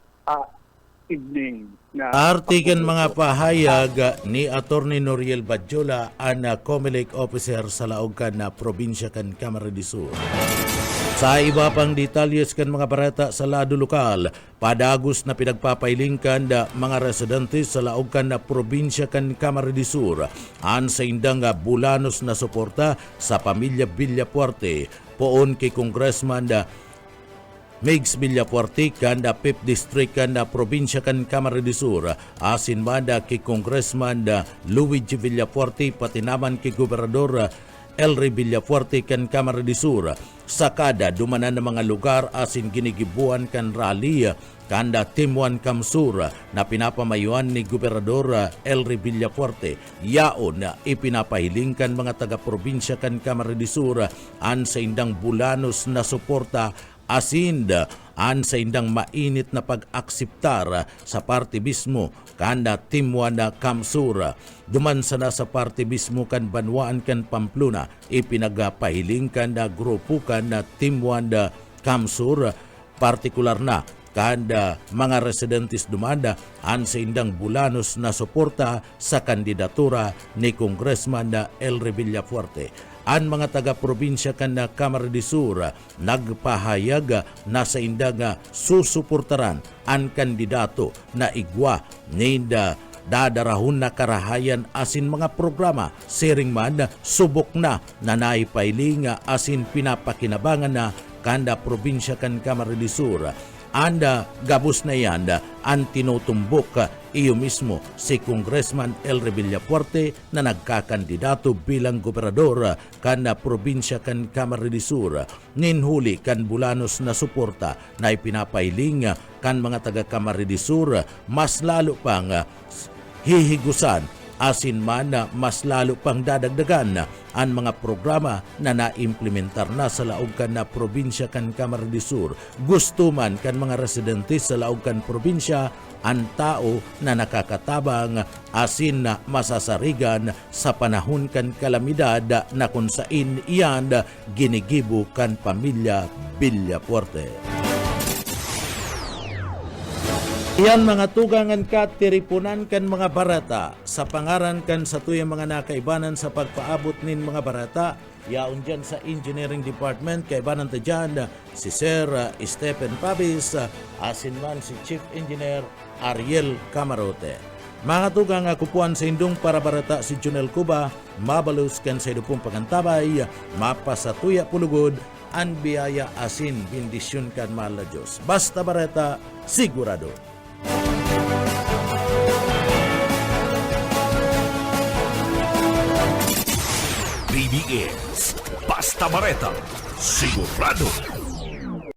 evening. Artigan mga pahayag ni Attorney Noriel Badjula, ang Comelec officer sa laog kan na probinsya kan Camarines Sur. Sa iba pang detalyes kan mga barata sa lado lokal, padagos na pinagpapailingkan mga residente sa laog kan na probinsya kan Camarines Sur an sa indang bulanos na suporta sa pamilya Villafuerte poon kay Congressman Migs Villafuerte kan da 5th District kan da probinsya kan Camarines Sur asin manda kay Congressman Luigi Villafuerte pati naman kay Gobernador Elry Villafuerte kan Camarines Sur. Sakada dumanan ng mga lugar asin ginigibuan kan rally kan da Timuan Camsur na pinapamayuan ni Gobernador Elry Villafuerte. Yaon na ipinapahiling kan mga taga-probinsya kan Camarines Sur an sa indang bulanos na suporta asin an sa indang mainit na pag-akseptar sa partibismo kanda Timuan na Kamsur. Duman sana sa partibismo kan Banwaan kan Pamplona, ipinagapahiling kan na grupo kan na Timuan na Kamsur, partikular na kada mga residentes dumanda an sa indang Bulanos na suporta sa kandidatura ni Congressman na Elry Villafuerte. An mga taga-probinsya kan na Camarines Sur nagpahayag na sa indang susuportaran ang kandidato na igwa ni dadarahon na karahayan asin mga programa siring man subok na naipailing asin pinapakinabangan na kanda probinsya kan Camarines Sur. Anda gabos na yan ang tinutumbok iyo mismo si Congressman Elry Villafuerte na nagkakandidato bilang gobernador kan probinsya kan Camarines Sur. Ninhuli kan Bulanos na suporta na ipinapailing kan mga taga Camarines Sur mas lalo pang hihigusan asin man na mas lalo pang dadagdagan ang mga programa na naimplementar na sa laog kan na probinsya kan Camarines Sur. Gusto man kan mga residente sa laog kan probinsya ang tao na nakakatabang asin na masasarigan sa panahon kan kalamidad na kung saan iyan ginigibo kan pamilya Villafuerte. Iyan mga tugangan ka, tiripunan kan mga barata sa pangaran kan sa tuyang mga nakaibanan sa pagpaabot nin mga barata. Yaon dyan sa Engineering Department, kaibanan ta dyan si Sir Stephen Pabis, asin man si Chief Engineer Ariel Camarote. Mga tugang kupuan sa indong para barata si Junel Cuba, mabalus kan sa idupong pagantabay, mapasatuya pulugod, an biyaya asin bindisyon kan mahal na Diyos. Basta barata, sigurado. BBS Basta Bareta, sigurado.